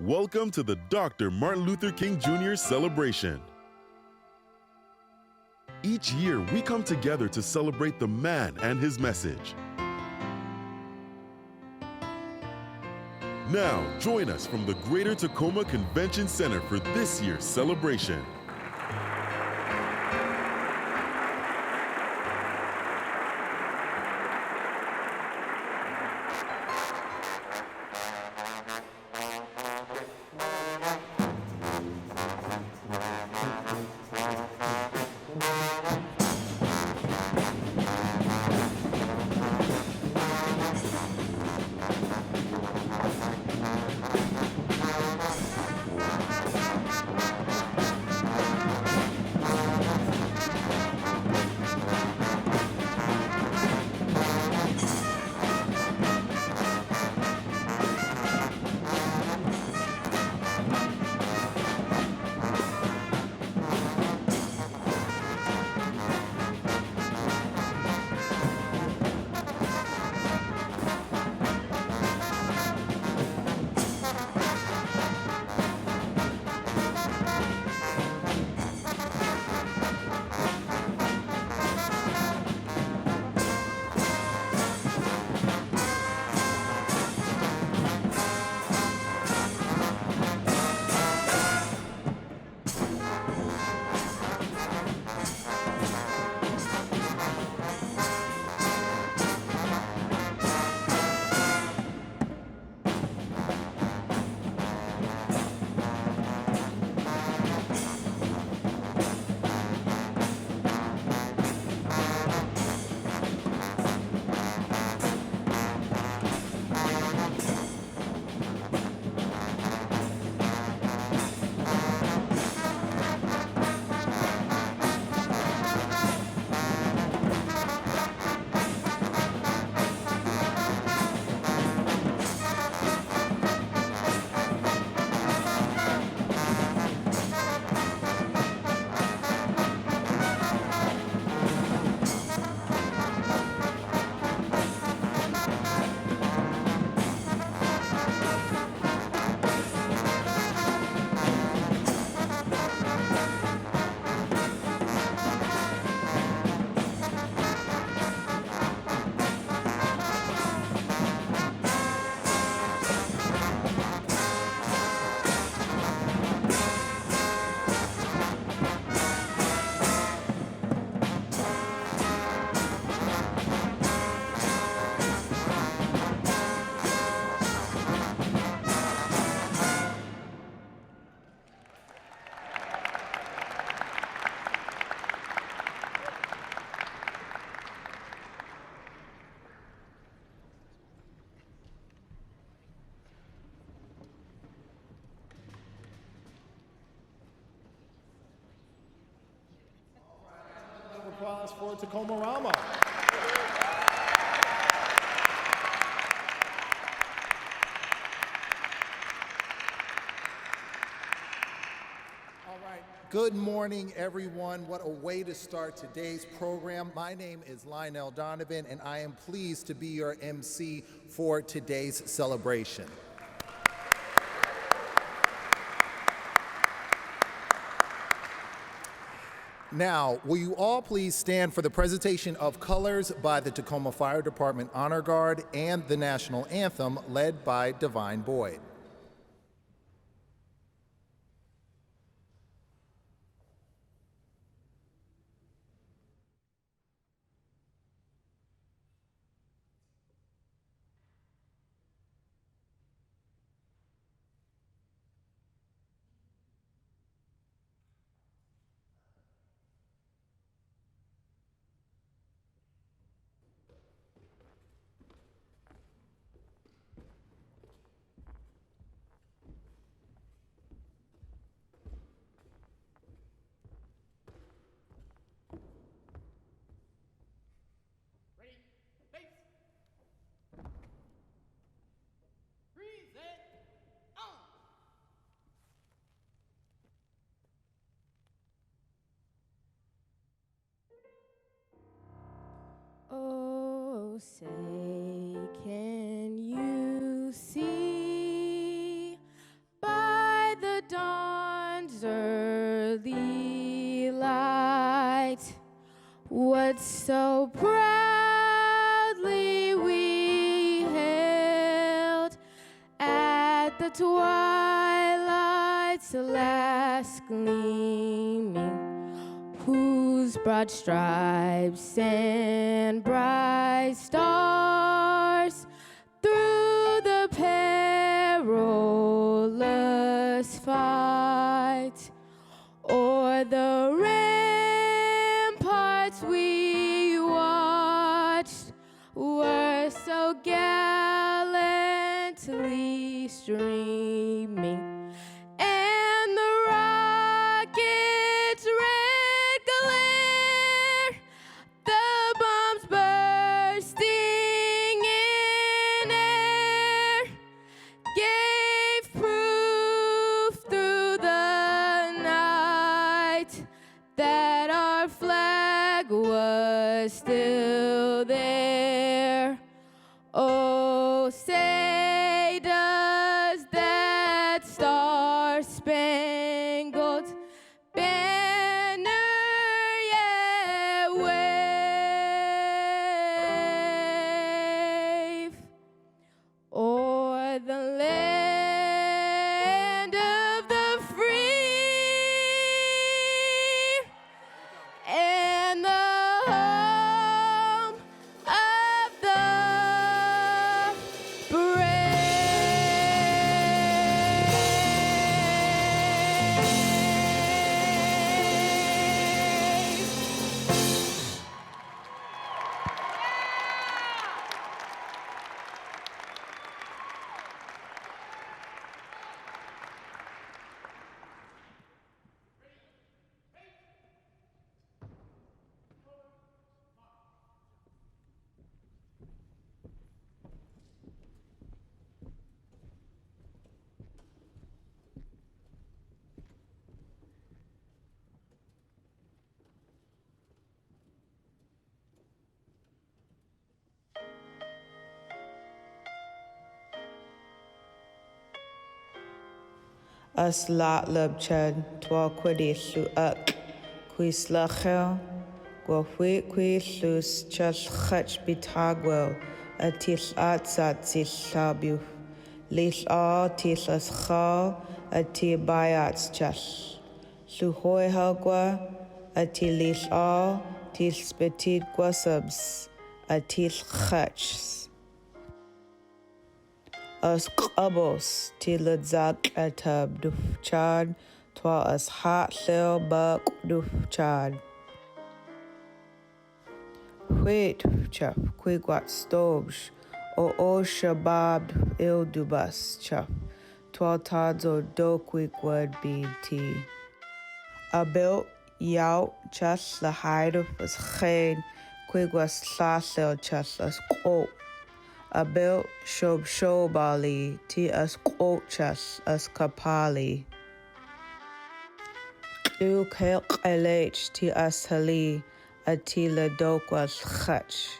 Welcome to the Dr. Martin Luther King Jr. celebration. Each year, we come together to celebrate the man and his message. Now, join us from the Greater Tacoma Convention Center for this year's celebration. Applause for Tacoma Rama. All right, good morning, everyone. What a way to start today's program. My name is Lionel Donovan, and I am pleased to be your MC for today's celebration. Now, will you all please stand for the presentation of colors by the Tacoma Fire Department Honor Guard and the national anthem led by Divine Boyd. Oh, say, can you see by that so proudly we hailed at the twilight's last gleaming, whose broad stripes and bright stars through the perilous fight o'er the ramparts we watched were so gallantly streaming, and the rocket's red glare, the bombs bursting in air, gave proof through the night that our flag was still there. Oh, say does that star-spangled banner yet wave o'er the land of the free and the home of the brave. As laat chad twa kwedi lu ak quis lachel gwa quis lus chas hach bitagwel a tis atsat tis sabu lis a tis as chal a ti bayats chas lu hoi halgwa a ti lis a tis petit gwasabs a tis hachs as qabos til zak atab duf chad twa as hat lil bak duf chad wait chap quigwat stobs o shabab il dubas chap twa tadzo do quigwad bt abil yau chas la hide as khain quigwas slasil chas as qo Abil shobali ti as qochas as kapali. Lu kelch ti as hali ati la dokwas khach.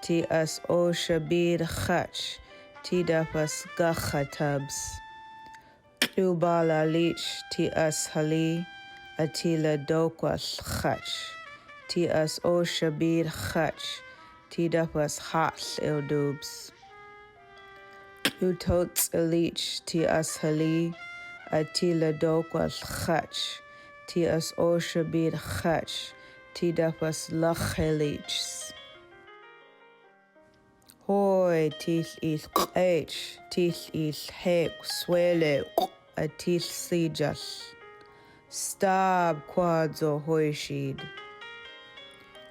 Ti as o shabir khach ti dapas gachatabs. Lu bala lich ti as hali ati la dokwas khach. Ti as o shabir khach. Ti dapas hats ildubs. Utots elich ti as hali, ati la dokwas chach, ti as oshabid chach, ti dapas lachelichs. Hoi tis is qach, tis is hek swele, atis sijas. Stab quadzo hoishid.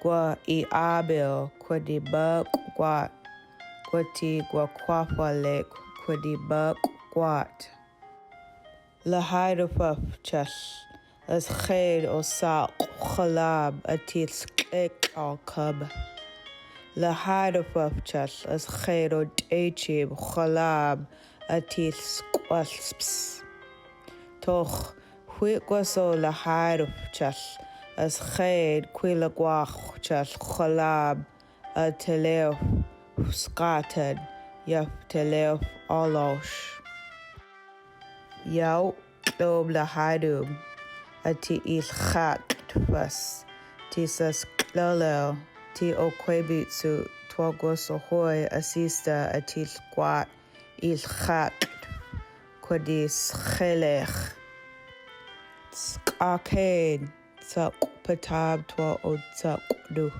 Gwa I abil kwadi bak gwat kwati gwa kwafalek kwadi bak gwat la haidafaf chas as khair o saq khalab atis qek al kab la haidafaf chas as khair o dachib khalab atis qwasps toch huiqwaso la haidaf chas as khaid quilagwach chas khalab a telef skatad yaf telef alosh yaw dob la hadub ati il khat tfas tisas klalo ti okwebitsu twagosohoi asista atil kwat il khat kwadis khelech skaked sak patab twa otsakdu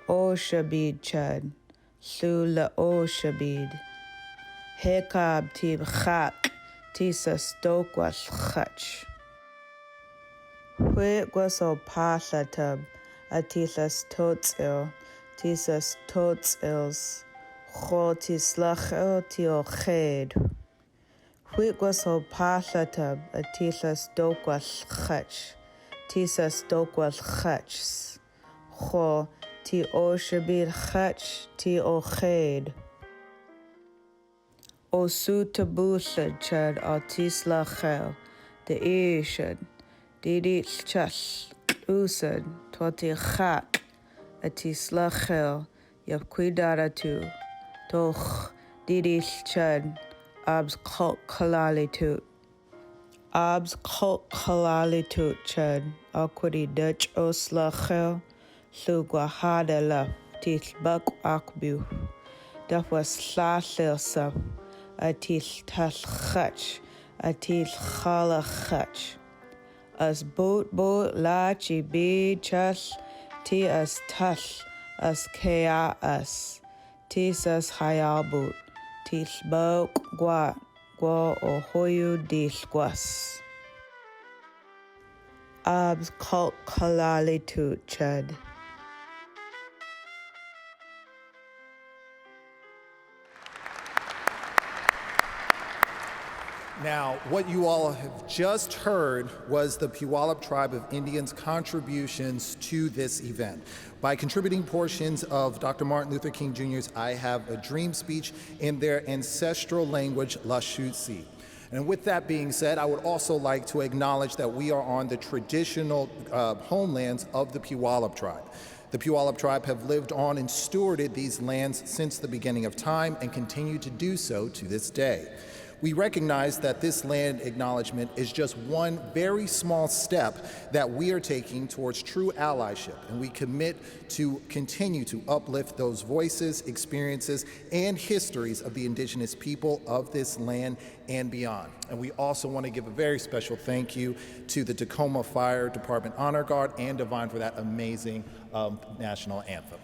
o shabid chad Lula o shabid Hekab tib chak tisa stokwas chach Hwit gwaso pahlatab atisas totsil tisas totsils Cho tislachel tio ched Hwit gwaso pahlatab atisas stokwas chach tisas stokwas chachs Cho ti o shabid chach ti o ched O su tabusha chad altis lachel, de ishad, didit chas, usad, twati chak, atis lachel, yav kuidaratu, toch, didit chad, abs kok kalalitut. Abs kok kalalitut chad, akwadi dutch os lachel, lugwahada laf, tis bak akbu. Dat was slachel sap. Atil talchach, atil chalachach. As boot lachi be chas, ti as tash, as kea as, tis as hayabut, tis bok gwa o hoyu dishwas. Abs kalt kalalitut chad. Now, what you all have just heard was the Puyallup Tribe of Indians' contributions to this event. By contributing portions of Dr. Martin Luther King Jr.'s I Have a Dream speech in their ancestral language, Lashutsi. And with that being said, I would also like to acknowledge that we are on the traditional homelands of the Puyallup Tribe. The Puyallup Tribe have lived on and stewarded these lands since the beginning of time and continue to do so to this day. We recognize that this land acknowledgement is just one very small step that we are taking towards true allyship, and we commit to continue to uplift those voices, experiences, and histories of the indigenous people of this land and beyond. And we also want to give a very special thank you to the Tacoma Fire Department Honor Guard and Divine for that amazing national anthem.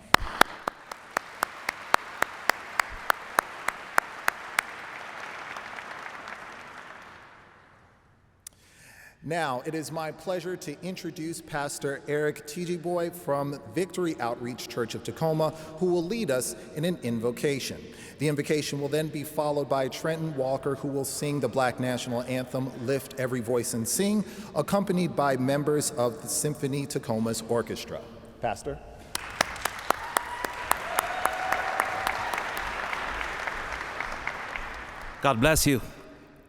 Now, it is my pleasure to introduce Pastor Eric Tijiboy from Victory Outreach Church of Tacoma, who will lead us in an invocation. The invocation will then be followed by Trenton Walker, who will sing the Black National Anthem, Lift Every Voice and Sing, accompanied by members of the Symphony Tacoma's orchestra. Pastor? God bless you.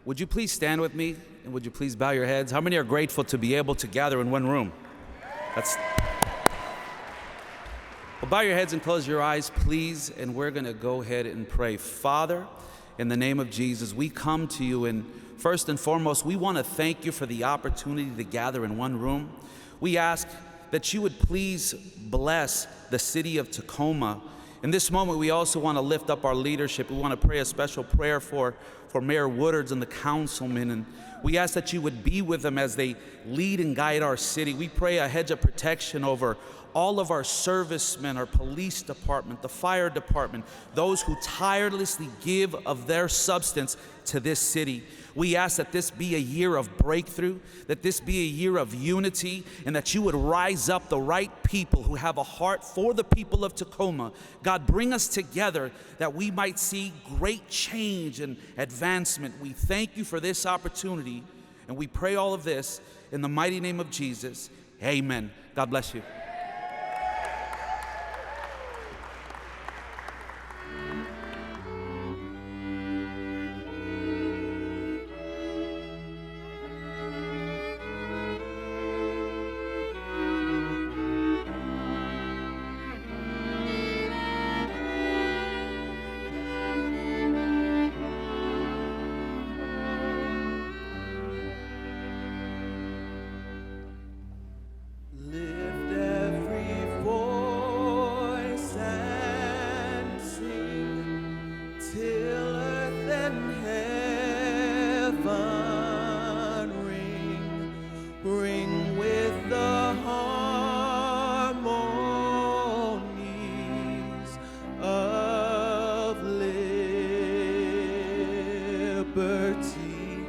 Would you please stand with me, and would you please bow your heads? How many are grateful to be able to gather in one room? Well, bow your heads and close your eyes, please, and we're going to go ahead and pray. Father, in the name of Jesus, we come to you, and first and foremost, we want to thank you for the opportunity to gather in one room. We ask that you would please bless the city of Tacoma. In this moment, we also want to lift up our leadership. We want to pray a special prayer for Mayor Woodards and the councilmen, and we ask that you would be with them as they lead and guide our city. We pray a hedge of protection over all of our servicemen, our police department, the fire department, those who tirelessly give of their substance to this city. We ask that this be a year of breakthrough, that this be a year of unity, and that you would rise up the right people who have a heart for the people of Tacoma. God, bring us together that we might see great change and advancement. We thank you for this opportunity, and we pray all of this in the mighty name of Jesus. Amen. God bless you. Lift liberty.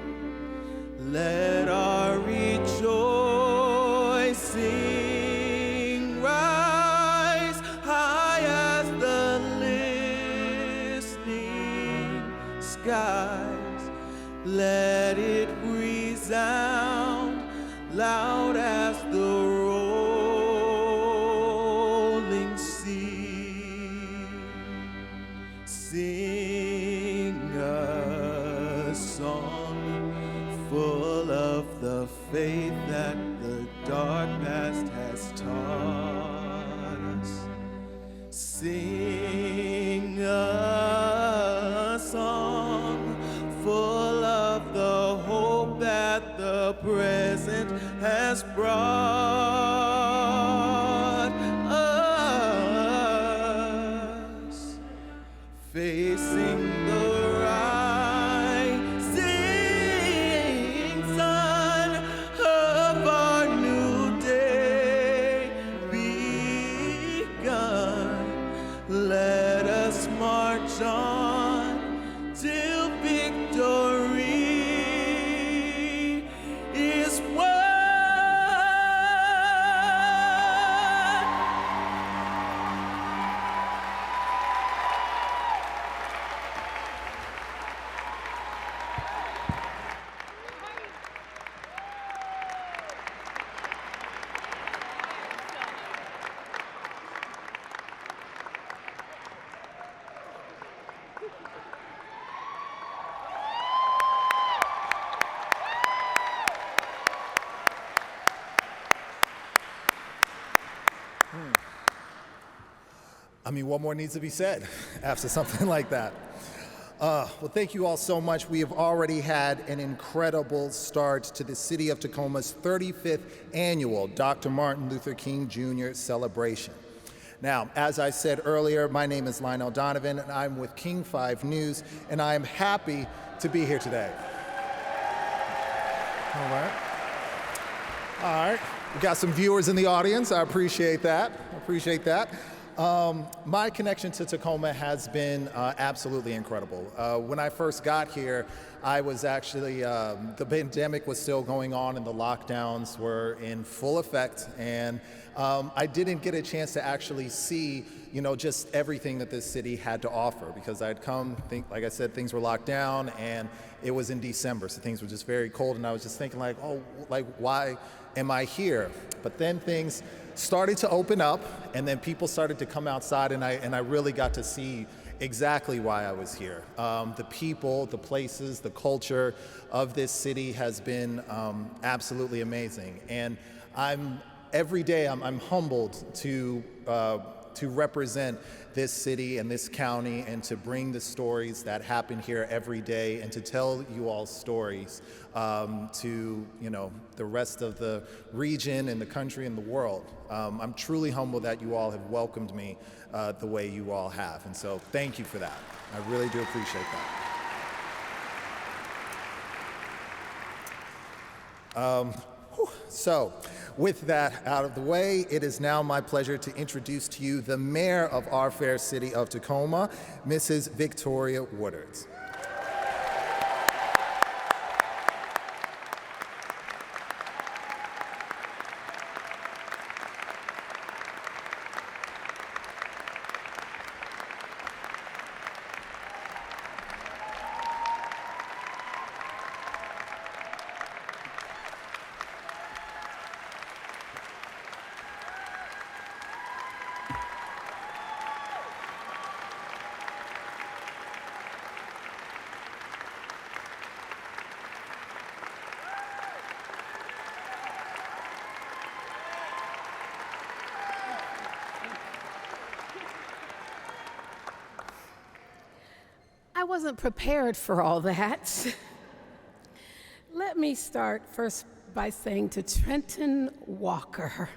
Let our rejoicing rise high as the listening skies. Let it resound loud as the rolling sea. Sing a song full of the faith that the dark past has taught us. Sing a song full of the hope that the present has brought us. Facing the rising sun of our new day begun. Let us march on till victory is won. I mean, what more needs to be said after something like that? Well, thank you all so much. We have already had an incredible start to the City of Tacoma's 35th annual Dr. Martin Luther King Jr. celebration. Now, as I said earlier, my name is Lionel Donovan, and I'm with King 5 News, and I am happy to be here today. All right. We got some viewers in the audience. I appreciate that. My connection to Tacoma has been absolutely incredible. When I first got here, I was actually, the pandemic was still going on and the lockdowns were in full effect, and I didn't get a chance to actually see, just everything that this city had to offer, because I'd come, like I said, things were locked down, and it was in December, so things were just very cold, and I was just thinking why am I here? But then things started to open up, and then people started to come outside, and I really got to see exactly why I was here. The people, the places, the culture of this city has been absolutely amazing, and every day I'm humbled to represent this city and this county, and to bring the stories that happen here every day, and to tell you all stories to the rest of the region and the country and the world. I'm truly humbled that you all have welcomed me the way you all have, and so thank you for that. I really do appreciate that. So, with that out of the way, it is now my pleasure to introduce to you the mayor of our fair city of Tacoma, Mrs. Victoria Woodards. I wasn't prepared for all that. Let me start first by saying to Trenton Walker,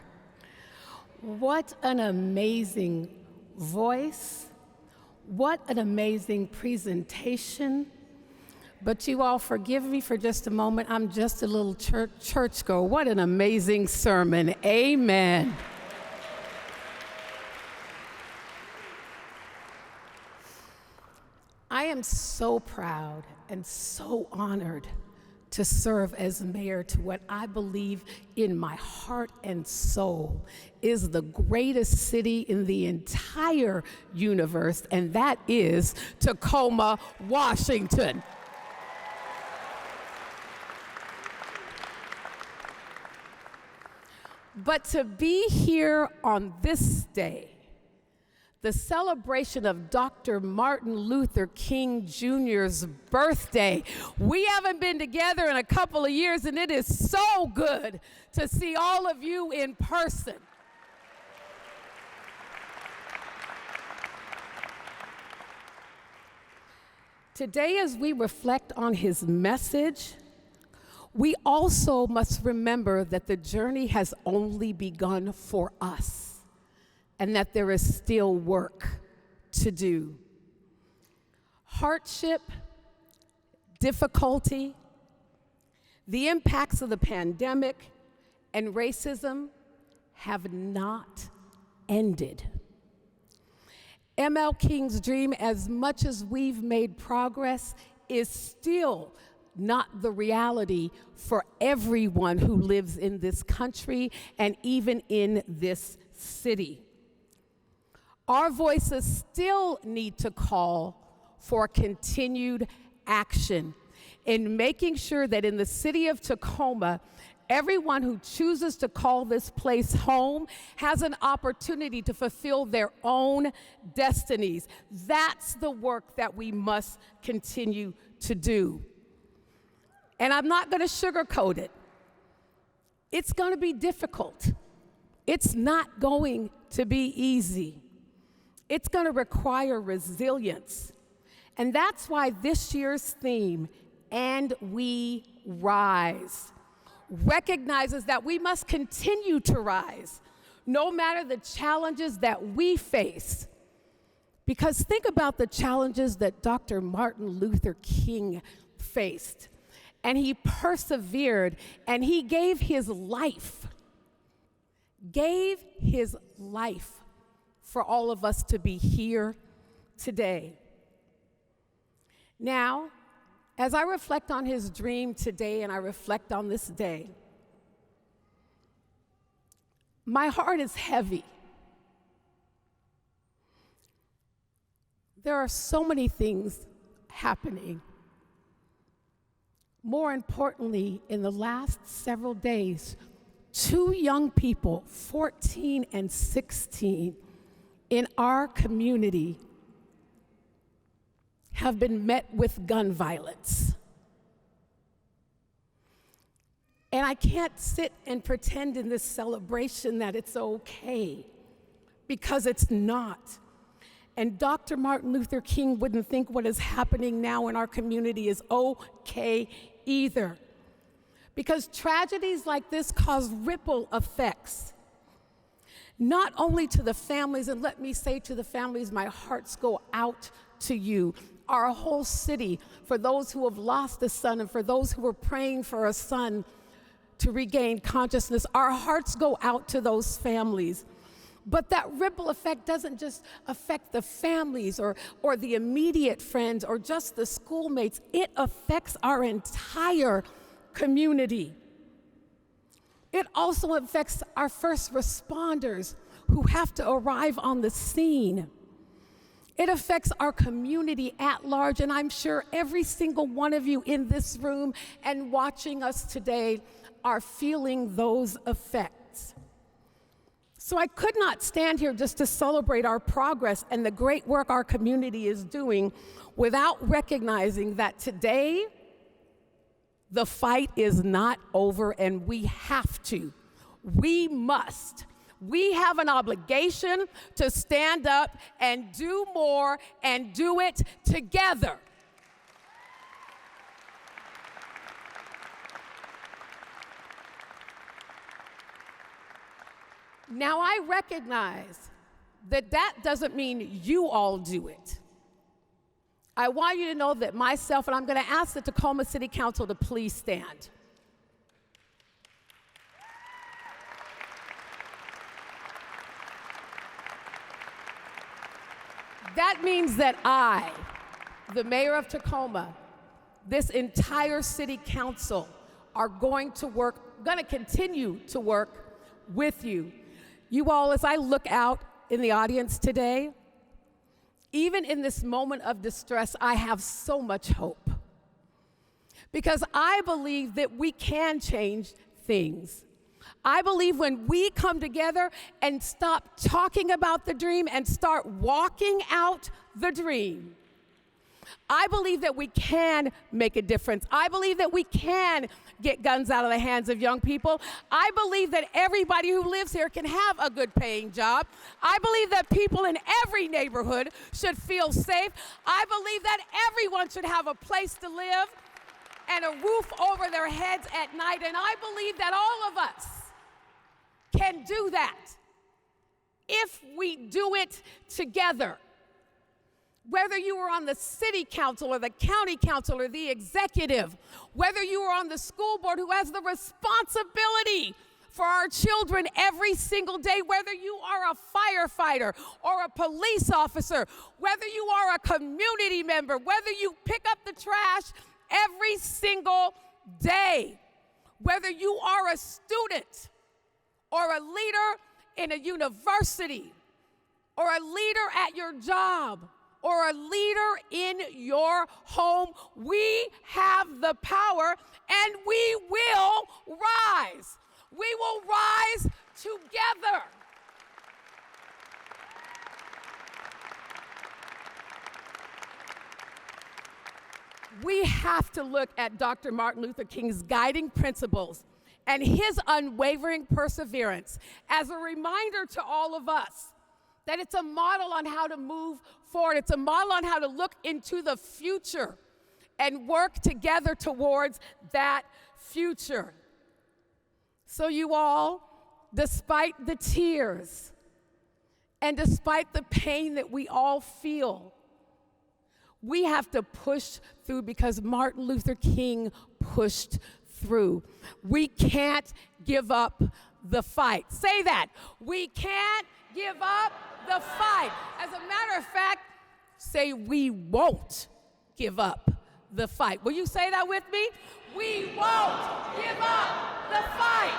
what an amazing voice, what an amazing presentation. But you all forgive me for just a moment, I'm just a little churchgoer. What an amazing sermon, amen. I am so proud and so honored to serve as mayor to what I believe in my heart and soul is the greatest city in the entire universe, and that is Tacoma, Washington. But to be here on this day, the celebration of Dr. Martin Luther King Jr.'s birthday. We haven't been together in a couple of years, and it is so good to see all of you in person. Today, as we reflect on his message, we also must remember that the journey has only begun for us, and that there is still work to do. Hardship, difficulty, the impacts of the pandemic, and racism have not ended. ML King's dream, as much as we've made progress, is still not the reality for everyone who lives in this country and even in this city. Our voices still need to call for continued action in making sure that in the city of Tacoma, everyone who chooses to call this place home has an opportunity to fulfill their own destinies. That's the work that we must continue to do. And I'm not going to sugarcoat it. It's going to be difficult. It's not going to be easy. It's going to require resilience. And that's why this year's theme, And We Rise, recognizes that we must continue to rise, no matter the challenges that we face. Because think about the challenges that Dr. Martin Luther King faced. And he persevered, and he gave his life for all of us to be here today. Now, as I reflect on his dream today and I reflect on this day, my heart is heavy. There are so many things happening. More importantly, in the last several days, 2 young people, 14 and 16, in our community have been met with gun violence. And I can't sit and pretend in this celebration that it's okay, because it's not. And Dr. Martin Luther King wouldn't think what is happening now in our community is okay either. Because tragedies like this cause ripple effects, not only to the families, and let me say to the families, my hearts go out to you, our whole city, for those who have lost a son and for those who are praying for a son to regain consciousness. Our hearts go out to those families. But that ripple effect doesn't just affect the families or the immediate friends or just the schoolmates. It affects our entire community. It also affects our first responders who have to arrive on the scene. It affects our community at large, and I'm sure every single one of you in this room and watching us today are feeling those effects. So I could not stand here just to celebrate our progress and the great work our community is doing without recognizing that today, the fight is not over, and we must. We have an obligation to stand up and do more and do it together. Now, I recognize that that doesn't mean you all do it. I want you to know that myself, and I'm going to ask the Tacoma City Council to please stand. That means that I, the mayor of Tacoma, this entire city council are going to continue to work with you. You all, as I look out in the audience today, even in this moment of distress, I have so much hope. Because I believe that we can change things. I believe when we come together and stop talking about the dream and start walking out the dream, I believe that we can make a difference. I believe that we can get guns out of the hands of young people. I believe that everybody who lives here can have a good paying job. I believe that people in every neighborhood should feel safe. I believe that everyone should have a place to live and a roof over their heads at night. And I believe that all of us can do that if we do it together. Whether you are on the city council or the county council or the executive, whether you are on the school board who has the responsibility for our children every single day, whether you are a firefighter or a police officer, whether you are a community member, whether you pick up the trash every single day, whether you are a student or a leader in a university or a leader at your job, or a leader in your home, we have the power and we will rise. We will rise together. We have to look at Dr. Martin Luther King's guiding principles and his unwavering perseverance as a reminder to all of us that it's a model on how to move forward. It's a model on how to look into the future and work together towards that future. So you all, despite the tears and despite the pain that we all feel, we have to push through because Martin Luther King pushed through. We can't give up the fight. Say that. We can't give up the fight. As a matter of fact, say we won't give up the fight. Will you say that with me? We won't give up the fight.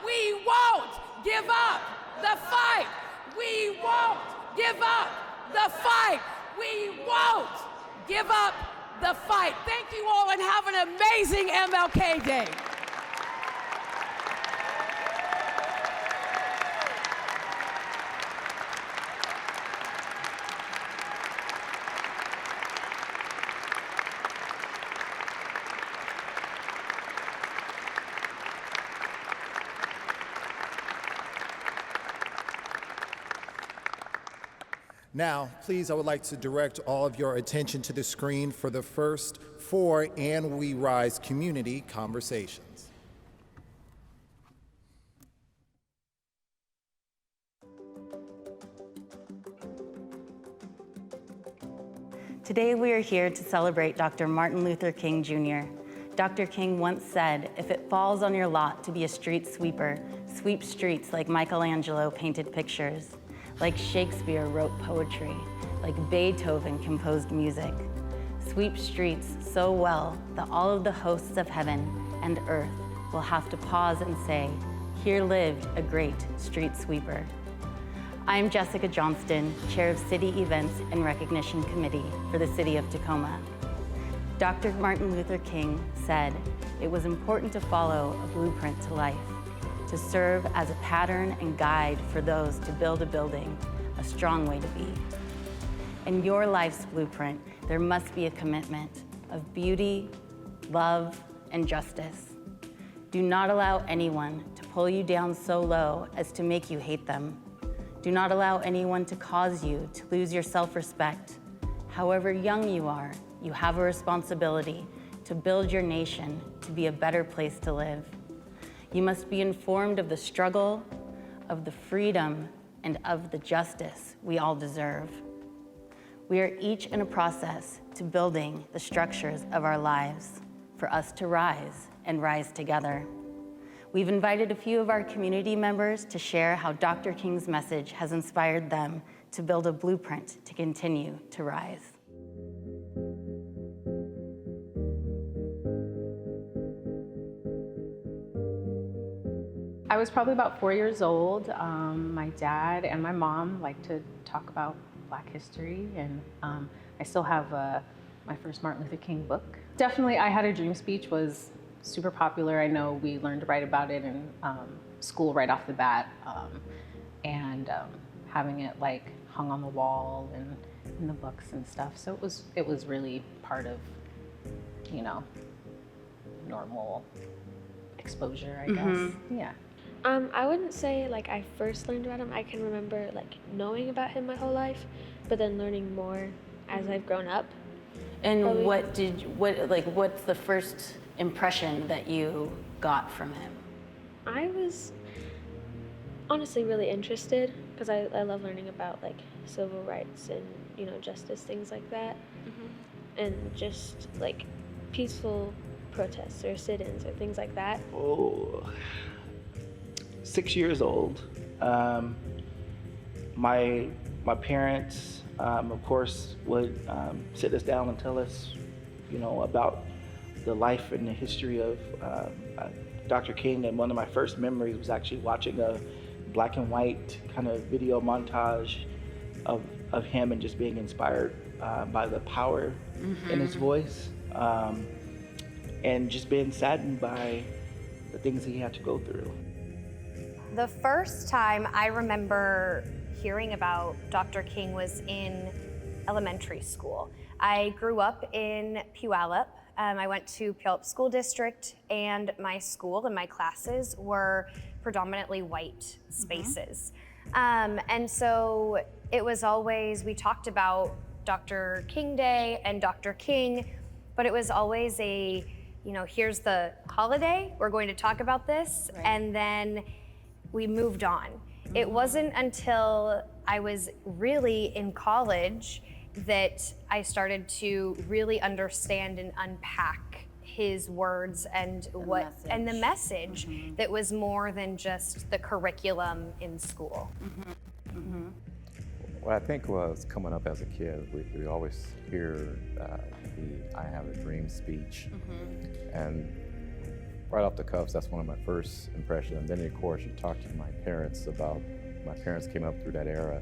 We won't give up the fight. We won't give up the fight. We won't give up the fight. Thank you all and have an amazing MLK Day. Now, please, I would like to direct all of your attention to the screen for the first 4 And We Rise community conversations. Today we are here to celebrate Dr. Martin Luther King Jr. Dr. King once said, "If it falls on your lot to be a street sweeper, sweep streets like Michelangelo painted pictures, like Shakespeare wrote poetry, like Beethoven composed music. Sweep streets so well that all of the hosts of heaven and earth will have to pause and say, 'Here lived a great street sweeper.'" I'm Jessica Johnston, Chair of City Events and Recognition Committee for the City of Tacoma. Dr. Martin Luther King said it was important to follow a blueprint to life, to serve as a pattern and guide for those to build a building, a strong way to be. In your life's blueprint, there must be a commitment of beauty, love, and justice. Do not allow anyone to pull you down so low as to make you hate them. Do not allow anyone to cause you to lose your self-respect. However young you are, you have a responsibility to build your nation to be a better place to live. You must be informed of the struggle, of the freedom, and of the justice we all deserve. We are each in a process to building the structures of our lives for us to rise and rise together. We've invited a few of our community members to share how Dr. King's message has inspired them to build a blueprint to continue to rise. I was probably about 4 years old. My dad and my mom liked to talk about Black history, and I still have my first Martin Luther King book. Definitely, I Had a Dream speech was super popular. I know we learned to write about it in school right off the bat, and having it like hung on the wall and in the books and stuff. So it was really part of, you know, normal exposure, I guess. Yeah. I wouldn't say like I first learned about him. I can remember like knowing about him my whole life, but then learning more as I've grown up. And what's the first impression that you got from him? I was honestly really interested because I love learning about like civil rights and, you know, justice, things like that. And just like peaceful protests or sit-ins or things like that. 6 years old. My parents, of course, would sit us down and tell us, you know, about the life and the history of Dr. King. And one of my first memories was actually watching a black and white kind of video montage of him and just being inspired by the power in his voice, and just being saddened by the things he had to go through. The first time I remember hearing about Dr. King was in elementary school. I grew up in Puyallup. I went to Puyallup School District, and my school and my classes were predominantly white spaces. And so it was always, we talked about Dr. King Day and Dr. King, but it was always a, you know, here's the holiday, we're going to talk about this, and then we moved on. It wasn't until I was really in college that I started to really understand and unpack his words and the message that was more than just the curriculum in school. What I think was coming up as a kid, we always hear the I Have a Dream speech. And right off the cuffs, that's one of my first impressions. And then, of course, you talk to my parents about, my parents came up through that era.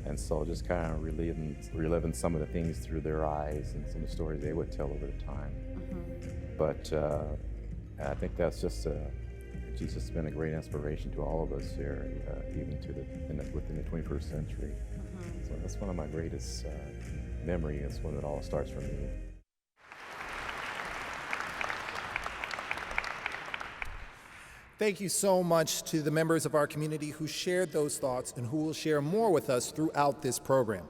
And so just kind of reliving some of the things through their eyes and some of the stories they would tell over the time. But I think that's just Jesus has been a great inspiration to all of us here, even to within the 21st century. So that's one of my greatest memories. Is when it all starts for me. Thank you so much to the members of our community who shared those thoughts and who will share more with us throughout this program.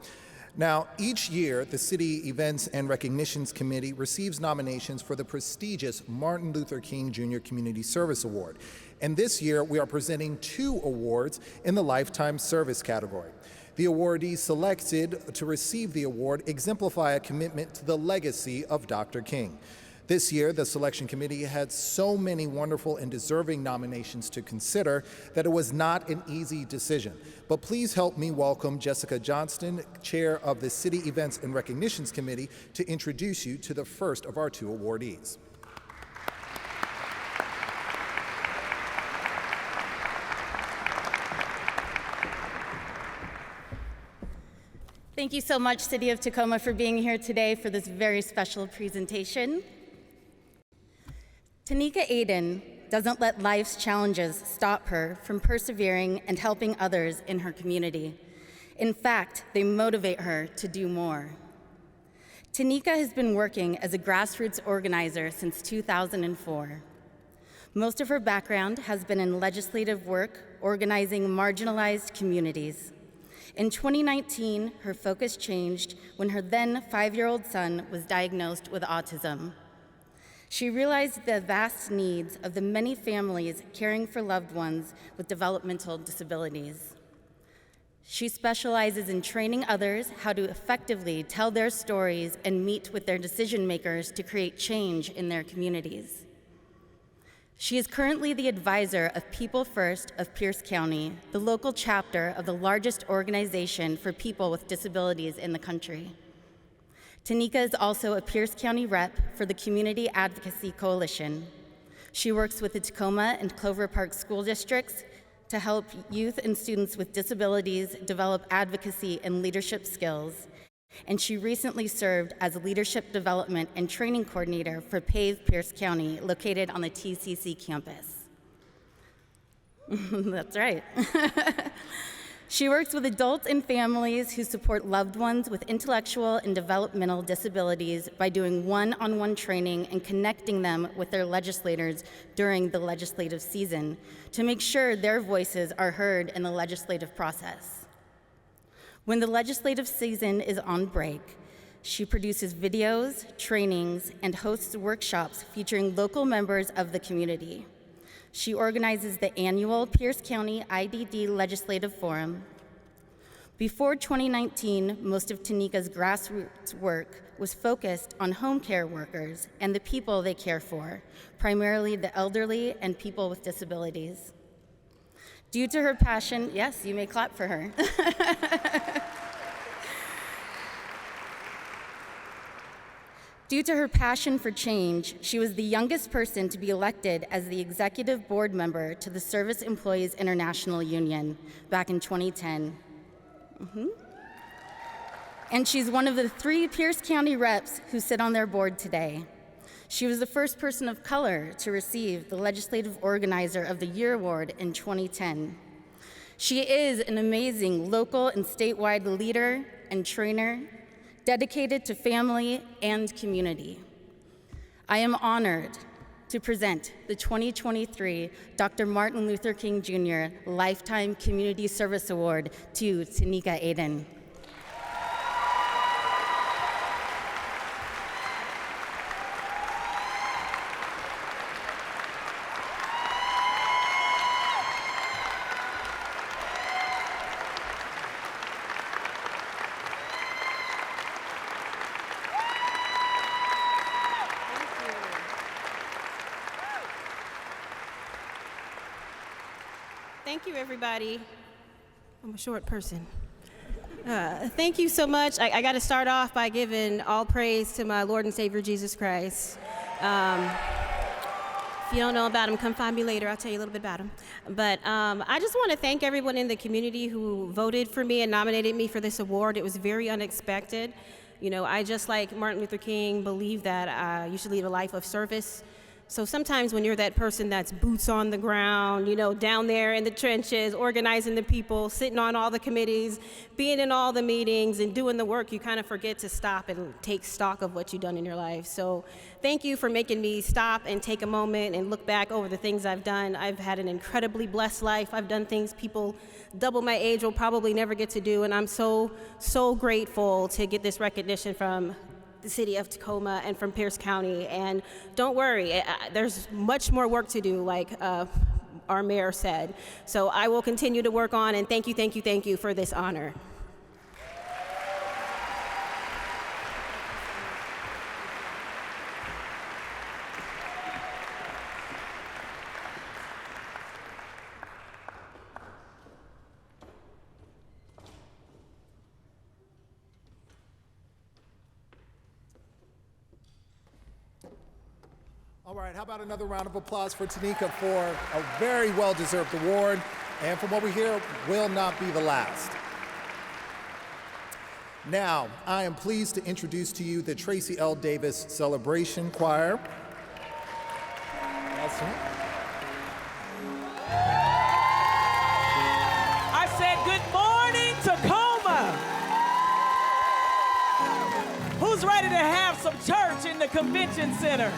Now, each year, the City Events and Recognitions Committee receives nominations for the prestigious Martin Luther King Jr. Community Service Award. And this year, we are presenting 2 awards in the Lifetime Service category. The awardees selected to receive the award exemplify a commitment to the legacy of Dr. King. This year, the selection committee had so many wonderful and deserving nominations to consider that it was not an easy decision. But please help me welcome Jessica Johnston, chair of the City Events and Recognitions Committee, to introduce you to the first of our 2 awardees. Thank you so much, City of Tacoma, for being here today for this very special presentation. Tanika Aden doesn't let life's challenges stop her from persevering and helping others in her community. In fact, they motivate her to do more. Tanika has been working as a grassroots organizer since 2004. Most of her background has been in legislative work, organizing marginalized communities. In 2019, her focus changed when her then 5-year-old son was diagnosed with autism. She realized the vast needs of the many families caring for loved ones with developmental disabilities. She specializes in training others how to effectively tell their stories and meet with their decision makers to create change in their communities. She is currently the advisor of People First of Pierce County, the local chapter of the largest organization for people with disabilities in the country. Tanika is also a Pierce County rep for the Community Advocacy Coalition. She works with the Tacoma and Clover Park school districts to help youth and students with disabilities develop advocacy and leadership skills. And she recently served as a leadership development and training coordinator for PAVE Pierce County, located on the TCC campus. That's right. She works with adults and families who support loved ones with intellectual and developmental disabilities by doing one-on-one training and connecting them with their legislators during the legislative season to make sure their voices are heard in the legislative process. When the legislative season is on break, she produces videos, trainings, and hosts workshops featuring local members of the community. She organizes the annual Pierce County IDD Legislative Forum. Before 2019, most of Tanika's grassroots work was focused on home care workers and the people they care for, primarily the elderly and people with disabilities. Due to her passion, yes, you may clap for her. Due to her passion for change, she was the youngest person to be elected as the executive board member to the Service Employees International Union back in 2010. And she's one of the 3 Pierce County reps who sit on their board today. She was the first person of color to receive the Legislative Organizer of the Year Award in 2010. She is an amazing local and statewide leader and trainer, dedicated to family and community. I am honored to present the 2023 Dr. Martin Luther King Jr. Lifetime Community Service Award to Tanika Aden. Thank you, everybody. I'm a short person. Thank you so much. I got to start off by giving all praise to my Lord and Savior, Jesus Christ. If you don't know about him, come find me later. I'll tell you a little bit about him. But I just want to thank everyone in the community who voted for me and nominated me for this award. It was very unexpected. You know, I, just like Martin Luther King, believe that you should lead a life of service. So sometimes when you're that person that's boots on the ground, you know, down there in the trenches, organizing the people, sitting on all the committees, being in all the meetings and doing the work, you kind of forget to stop and take stock of what you've done in your life. So thank you for making me stop and take a moment and look back over the things I've done. I've had an incredibly blessed life. I've done things people double my age will probably never get to do, and I'm so, so grateful to get this recognition from the City of Tacoma and from Pierce County. And don't worry, there's much more work to do, like our mayor said. So I will continue to work on, and thank you for this honor. All right, how about another round of applause for Tanika for a very well-deserved award, and from what we hear, will not be the last. Now, I am pleased to introduce to you the Tracy L. Davis Celebration Choir. I said, good morning, Tacoma. Who's ready to have some church in the convention center?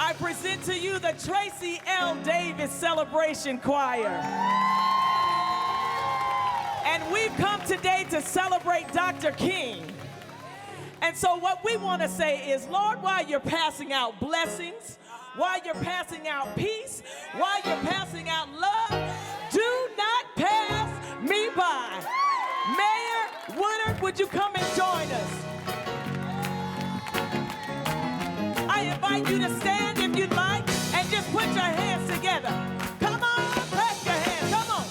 I present to you the Tracy L. Davis Celebration Choir. And we've come today to celebrate Dr. King. And so what we want to say is, Lord, while you're passing out blessings, while you're passing out peace, while you're passing out love, do not pass me by. Mayor Woodards, would you come and join us? I invite you to stand if you'd like and just put your hands together. Come on, clap your hands, come on.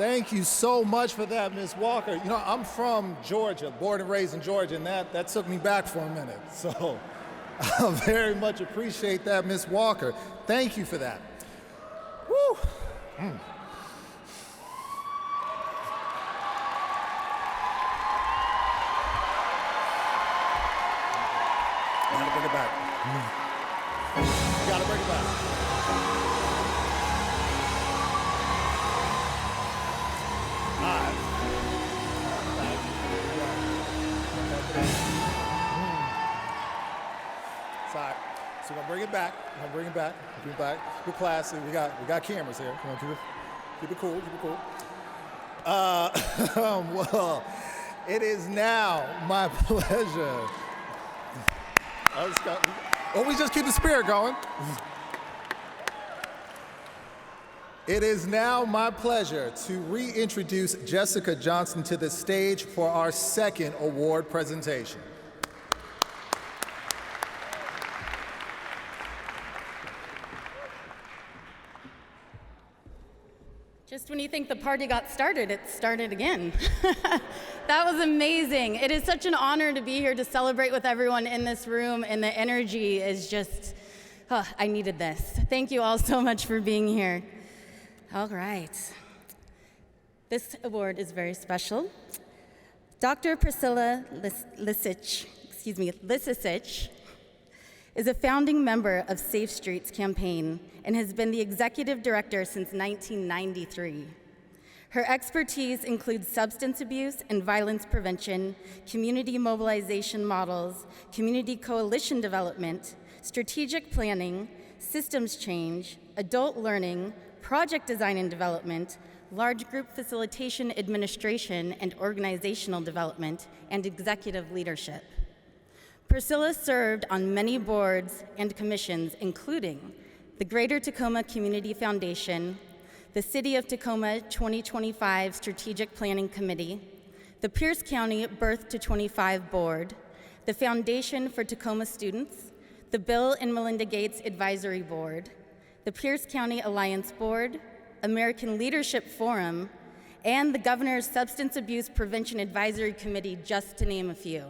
Thank you so much for that, Ms. Walker. You know, I'm from Georgia, born and raised in Georgia, and that took me back for a minute. So I very much appreciate that, Ms. Walker. Thank you for that. Woo! Gotta bring it back. Gotta bring it back. All right. Sorry. So we're gonna bring it back. Bring it back. We're classy. We got cameras here. Come on, keep it cool. Well, it is now my pleasure. We just keep the spirit going. It is now my pleasure to reintroduce Jessica Johnson to the stage for our second award presentation. Just when you think the party got started, it started again. That was amazing. It is such an honor to be here to celebrate with everyone in this room, and the energy is just, I needed this. Thank you all so much for being here. All right. This award is very special. Dr. Priscilla Lisicich is a founding member of Safe Streets campaign and has been the executive director since 1993. Her expertise includes substance abuse and violence prevention, community mobilization models, community coalition development, strategic planning, systems change, adult learning, project design and development, large group facilitation administration and organizational development, and executive leadership. Priscilla served on many boards and commissions, including the Greater Tacoma Community Foundation, the City of Tacoma 2025 Strategic Planning Committee, the Pierce County Birth to 25 Board, the Foundation for Tacoma Students, the Bill and Melinda Gates Advisory Board, the Pierce County Alliance Board, American Leadership Forum, and the Governor's Substance Abuse Prevention Advisory Committee, just to name a few.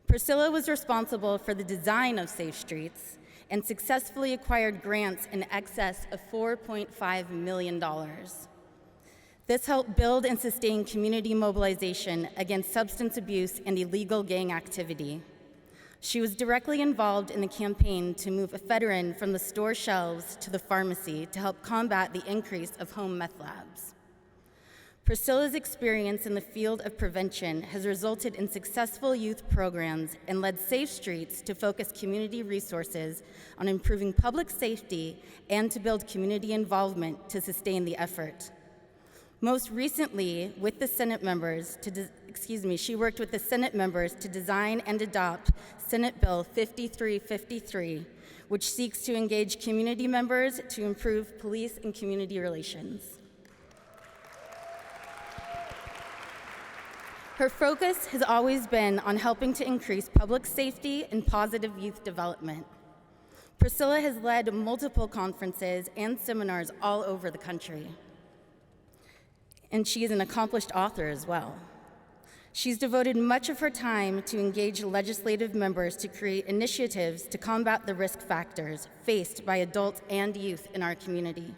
Priscilla was responsible for the design of Safe Streets and successfully acquired grants in excess of $4.5 million. This helped build and sustain community mobilization against substance abuse and illegal gang activity. She was directly involved in the campaign to move ephedrine from the store shelves to the pharmacy to help combat the increase of home meth labs. Priscilla's experience in the field of prevention has resulted in successful youth programs and led Safe Streets to focus community resources on improving public safety and to build community involvement to sustain the effort. Most recently, with the Senate members, she worked with the Senate members to design and adopt Senate Bill 5353, which seeks to engage community members to improve police and community relations. Her focus has always been on helping to increase public safety and positive youth development. Priscilla has led multiple conferences and seminars all over the country. And she is an accomplished author as well. She's devoted much of her time to engage legislative members to create initiatives to combat the risk factors faced by adults and youth in our community.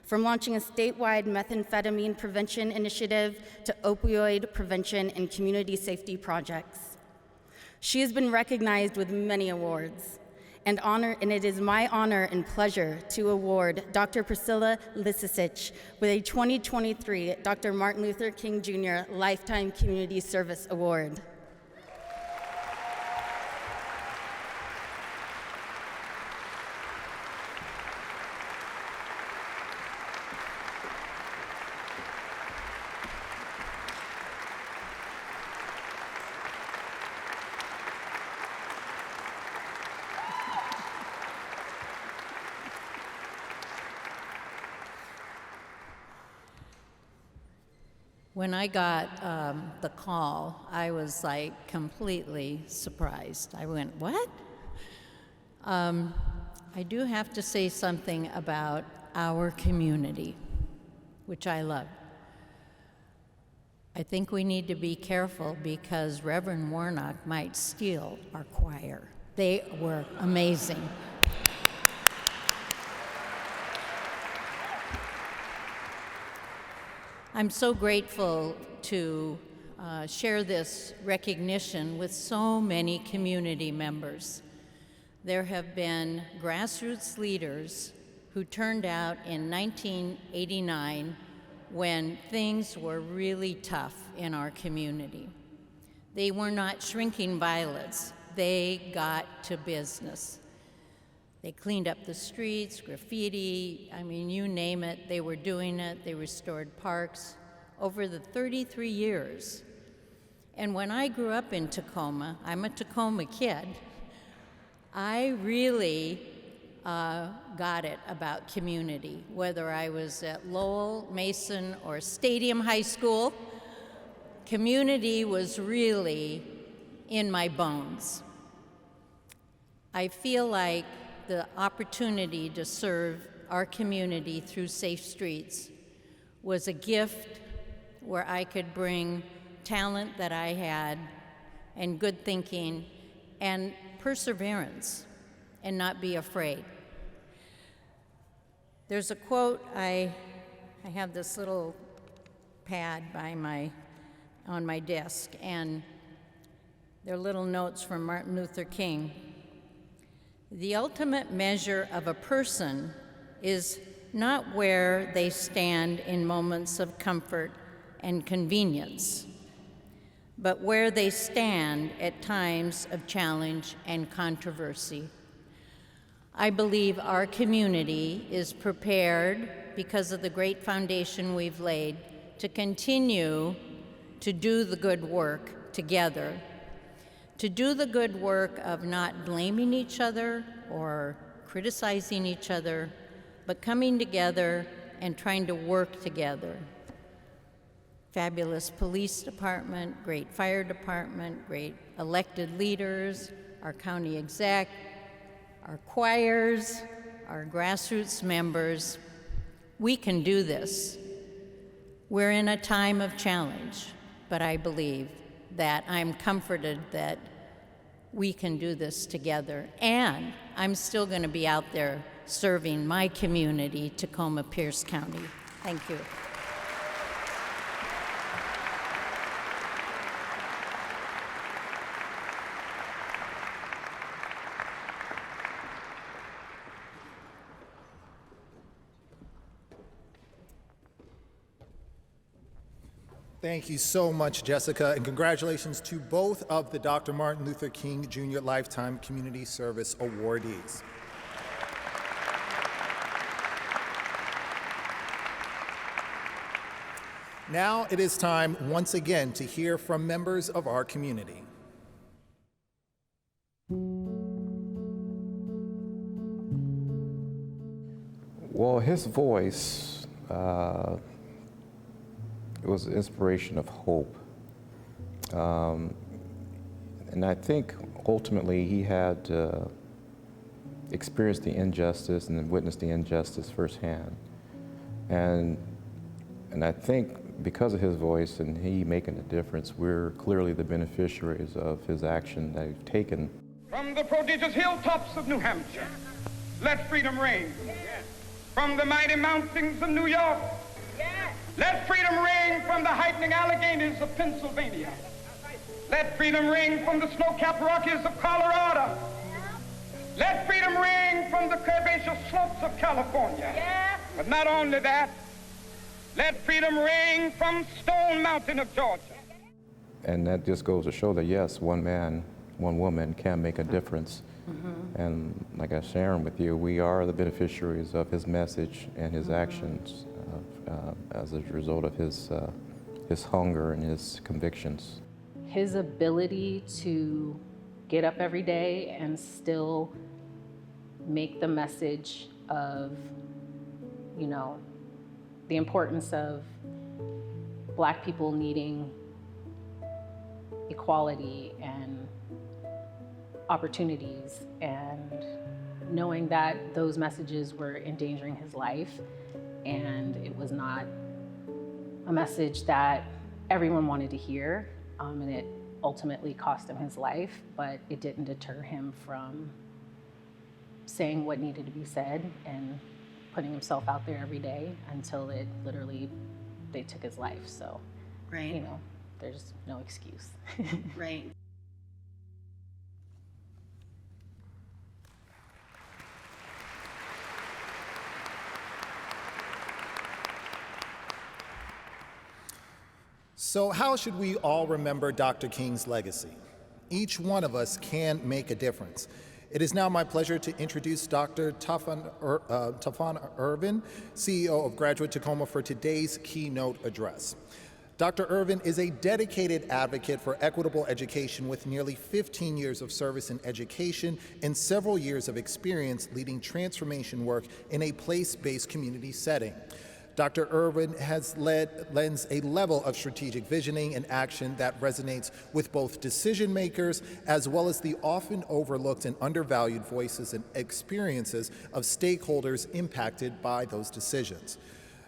From launching a statewide methamphetamine prevention initiative to opioid prevention and community safety projects. She has been recognized with many awards, and it is my honor and pleasure to award Dr. Priscilla Lisicich with a 2023 Dr. Martin Luther King Jr. Lifetime Community Service Award. When I got the call, I was like completely surprised. I went, what? I do have to say something about our community. which I love. I think we need to be careful because Reverend Warnock might steal our choir. They were amazing. I'm so grateful to share this recognition with so many community members. There have been grassroots leaders who turned out in 1989 when things were really tough in our community. They were not shrinking violets. They got to business. They cleaned up the streets, graffiti, I mean, you name it, they were doing it. They restored parks over the 33 years. And when I grew up in Tacoma, I'm a Tacoma kid, I really got it about community, whether I was at Lowell, Mason, or Stadium High School. Community was really in my bones. I feel like the opportunity to serve our community through Safe Streets was a gift where I could bring talent that I had and good thinking and perseverance and not be afraid. There's a quote, I have this little pad on my desk, and they're little notes from Martin Luther King. The ultimate measure of a person is not where they stand in moments of comfort and convenience, but where they stand at times of challenge and controversy. I believe our community is prepared because of the great foundation we've laid to continue to do the good work together, to do the good work of not blaming each other or criticizing each other, but coming together and trying to work together. Fabulous police department, great fire department, great elected leaders, our county exec, our choirs, our grassroots members. We can do this. We're in a time of challenge, but I believe that I'm comforted that we can do this together. And I'm still going to be out there serving my community, Tacoma Pierce County. Thank you. Thank you so much, Jessica, and congratulations to both of the Dr. Martin Luther King Jr. Lifetime Community Service awardees. Now it is time once again to hear from members of our community. Well, his voice, it was an inspiration of hope. And I think ultimately he had experienced the injustice and witnessed the injustice firsthand. And I think because of his voice and he making a difference, we're clearly the beneficiaries of his action that he's taken. From the prodigious hilltops of New Hampshire, let freedom ring. From the mighty mountains of New York, let freedom ring from the heightening Alleghenies of Pennsylvania. Let freedom ring from the snow-capped Rockies of Colorado. Let freedom ring from the curvaceous slopes of California. But not only that, let freedom ring from Stone Mountain of Georgia. And that just goes to show that yes, one man, one woman can make a difference. Mm-hmm. And like I was sharing with you, we are the beneficiaries of his message and his actions as a result of his hunger and his convictions. His ability to get up every day and still make the message of, you know, the importance of Black people needing equality and opportunities, and knowing that those messages were endangering his life and it was not a message that everyone wanted to hear, and it ultimately cost him his life, but it didn't deter him from saying what needed to be said and putting himself out there every day until it literally, they took his life. So, right. You know, there's no excuse. Right. So how should we all remember Dr. King's legacy? Each one of us can make a difference. It is now my pleasure to introduce Dr. Tafona Ervin, CEO of Graduate Tacoma, for today's keynote address. Dr. Ervin is a dedicated advocate for equitable education with nearly 15 years of service in education and several years of experience leading transformation work in a place-based community setting. Dr. Ervin lends a level of strategic visioning and action that resonates with both decision makers as well as the often overlooked and undervalued voices and experiences of stakeholders impacted by those decisions.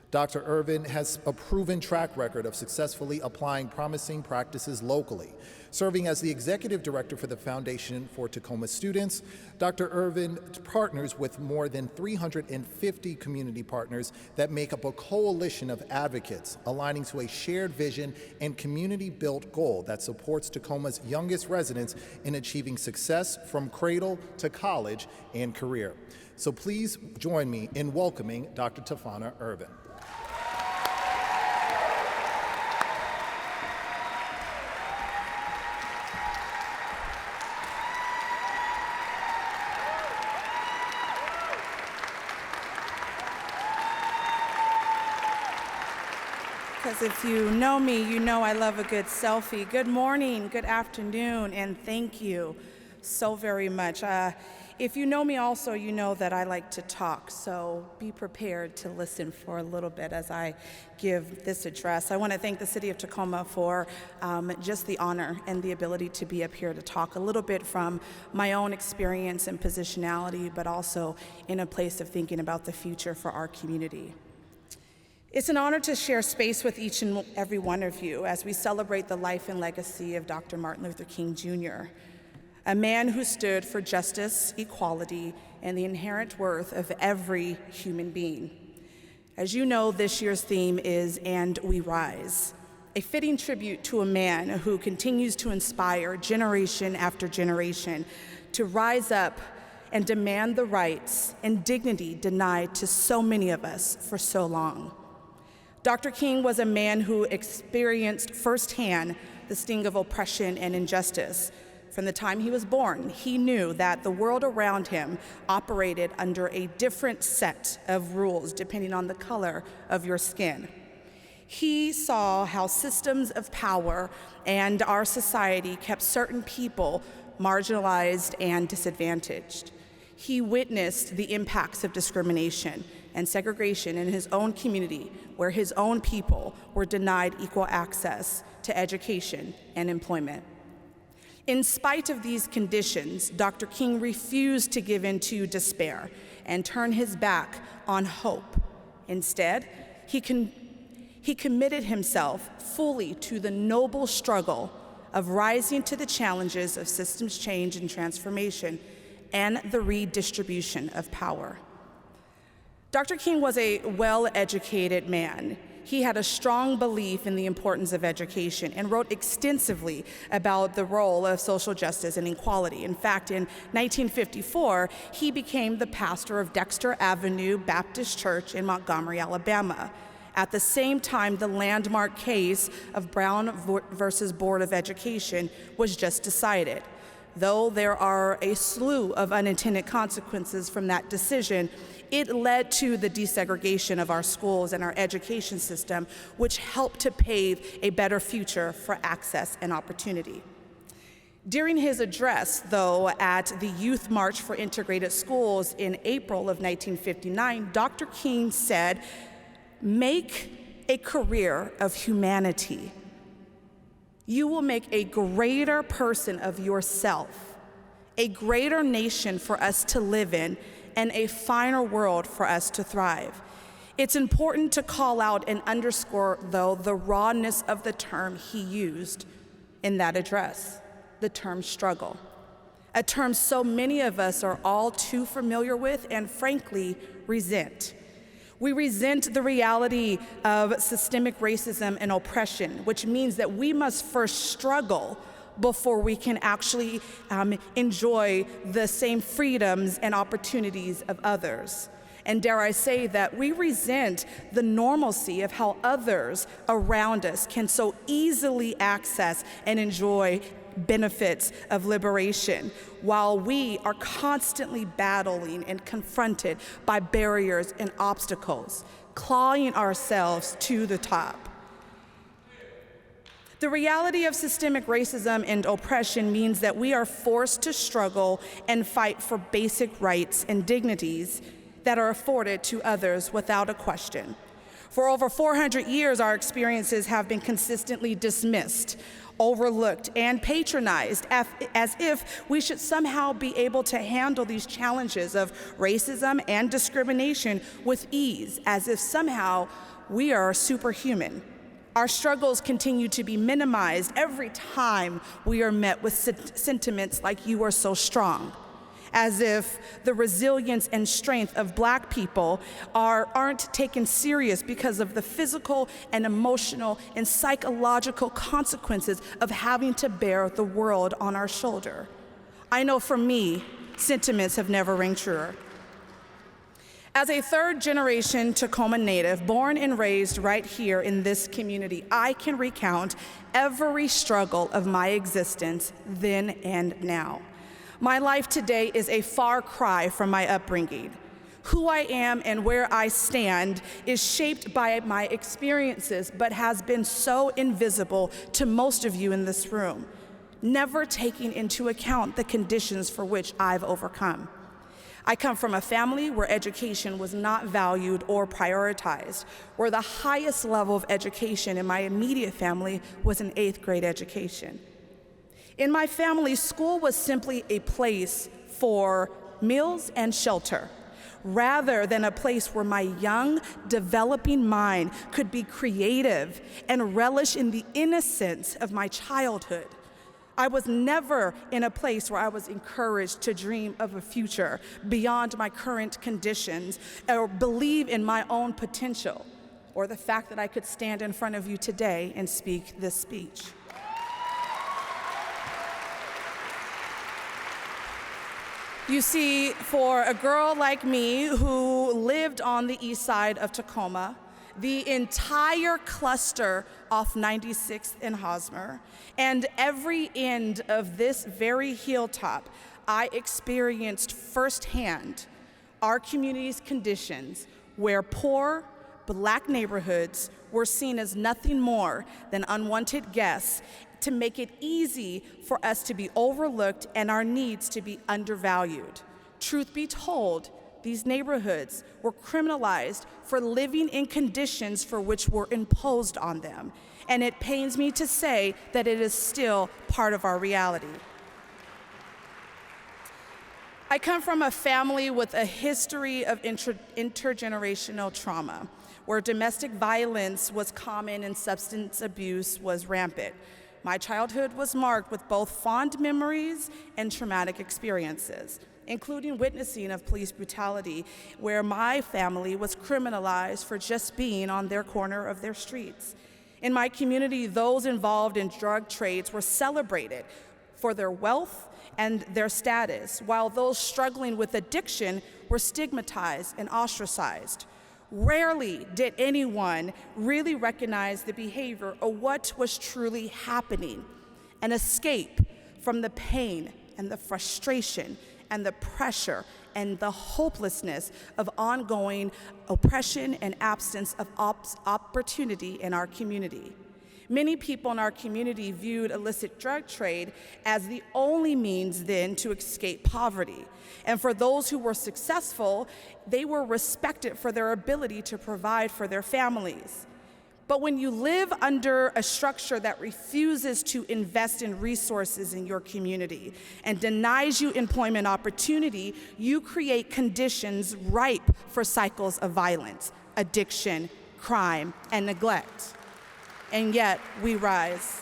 Dr. Ervin has a proven track record of successfully applying promising practices locally. Serving as the executive director for the Foundation for Tacoma Students, Dr. Ervin partners with more than 350 community partners that make up a coalition of advocates, aligning to a shared vision and community-built goal that supports Tacoma's youngest residents in achieving success from cradle to college and career. So please join me in welcoming Dr. Tafona Ervin. Because if you know me, you know I love a good selfie. Good morning, good afternoon, and thank you so very much. If you know me also, you know that I like to talk, so be prepared to listen for a little bit as I give this address. I want to thank the City of Tacoma for just the honor and the ability to be up here to talk a little bit from my own experience and positionality, but also in a place of thinking about the future for our community. It's an honor to share space with each and every one of you as we celebrate the life and legacy of Dr. Martin Luther King Jr., a man who stood for justice, equality, and the inherent worth of every human being. As you know, this year's theme is "And We Rise," a fitting tribute to a man who continues to inspire generation after generation to rise up and demand the rights and dignity denied to so many of us for so long. Dr. King was a man who experienced firsthand the sting of oppression and injustice. From the time he was born, he knew that the world around him operated under a different set of rules depending on the color of your skin. He saw how systems of power and our society kept certain people marginalized and disadvantaged. He witnessed the impacts of discrimination and segregation in his own community, where his own people were denied equal access to education and employment. In spite of these conditions, Dr. King refused to give in to despair and turn his back on hope. Instead, he committed himself fully to the noble struggle of rising to the challenges of systems change and transformation and the redistribution of power. Dr. King was a well-educated man. He had a strong belief in the importance of education and wrote extensively about the role of social justice and equality. In fact, in 1954, he became the pastor of Dexter Avenue Baptist Church in Montgomery, Alabama. At the same time, the landmark case of Brown versus Board of Education was just decided. Though there are a slew of unintended consequences from that decision, it led to the desegregation of our schools and our education system, which helped to pave a better future for access and opportunity. During his address, though, at the Youth March for Integrated Schools in April of 1959, Dr. King said, "Make a career of humanity. You will make a greater person of yourself, a greater nation for us to live in, and a finer world for us to thrive. It's important to call out and underscore, though, the rawness of the term he used in that address, the term struggle, a term so many of us are all too familiar with and frankly resent. We resent the reality of systemic racism and oppression, which means that we must first struggle before we can actually enjoy the same freedoms and opportunities of others. And dare I say that we resent the normalcy of how others around us can so easily access and enjoy benefits of liberation, while we are constantly battling and confronted by barriers and obstacles, clawing ourselves to the top. The reality of systemic racism and oppression means that we are forced to struggle and fight for basic rights and dignities that are afforded to others without a question. For over 400 years, our experiences have been consistently dismissed, overlooked, and patronized as if we should somehow be able to handle these challenges of racism and discrimination with ease, as if somehow we are superhuman. Our struggles continue to be minimized every time we are met with sentiments like "you are so strong," as if the resilience and strength of Black people aren't taken serious because of the physical and emotional and psychological consequences of having to bear the world on our shoulder. I know for me, sentiments have never rang truer. As a third-generation Tacoma native, born and raised right here in this community, I can recount every struggle of my existence then and now. My life today is a far cry from my upbringing. Who I am and where I stand is shaped by my experiences, but has been so invisible to most of you in this room, never taking into account the conditions for which I've overcome. I come from a family where education was not valued or prioritized, where the highest level of education in my immediate family was an 8th grade education. In my family, school was simply a place for meals and shelter, rather than a place where my young, developing mind could be creative and relish in the innocence of my childhood. I was never in a place where I was encouraged to dream of a future beyond my current conditions or believe in my own potential, or the fact that I could stand in front of you today and speak this speech. You see, for a girl like me who lived on the east side of Tacoma, the entire cluster off 96th and Hosmer, and every end of this very hilltop, I experienced firsthand our community's conditions where poor Black neighborhoods were seen as nothing more than unwanted guests to make it easy for us to be overlooked and our needs to be undervalued. Truth be told, these neighborhoods were criminalized for living in conditions for which were imposed on them. And it pains me to say that it is still part of our reality. I come from a family with a history of intergenerational trauma, where domestic violence was common and substance abuse was rampant. My childhood was marked with both fond memories and traumatic experiences, including witnessing of police brutality, where my family was criminalized for just being on their corner of their streets. In my community, those involved in drug trades were celebrated for their wealth and their status, while those struggling with addiction were stigmatized and ostracized. Rarely did anyone really recognize the behavior or what was truly happening, an escape from the pain and the frustration and the pressure and the hopelessness of ongoing oppression and absence of opportunity in our community. Many people in our community viewed illicit drug trade as the only means then to escape poverty. And for those who were successful, they were respected for their ability to provide for their families. But when you live under a structure that refuses to invest in resources in your community and denies you employment opportunity, you create conditions ripe for cycles of violence. addiction, crime, and neglect. And yet, we rise.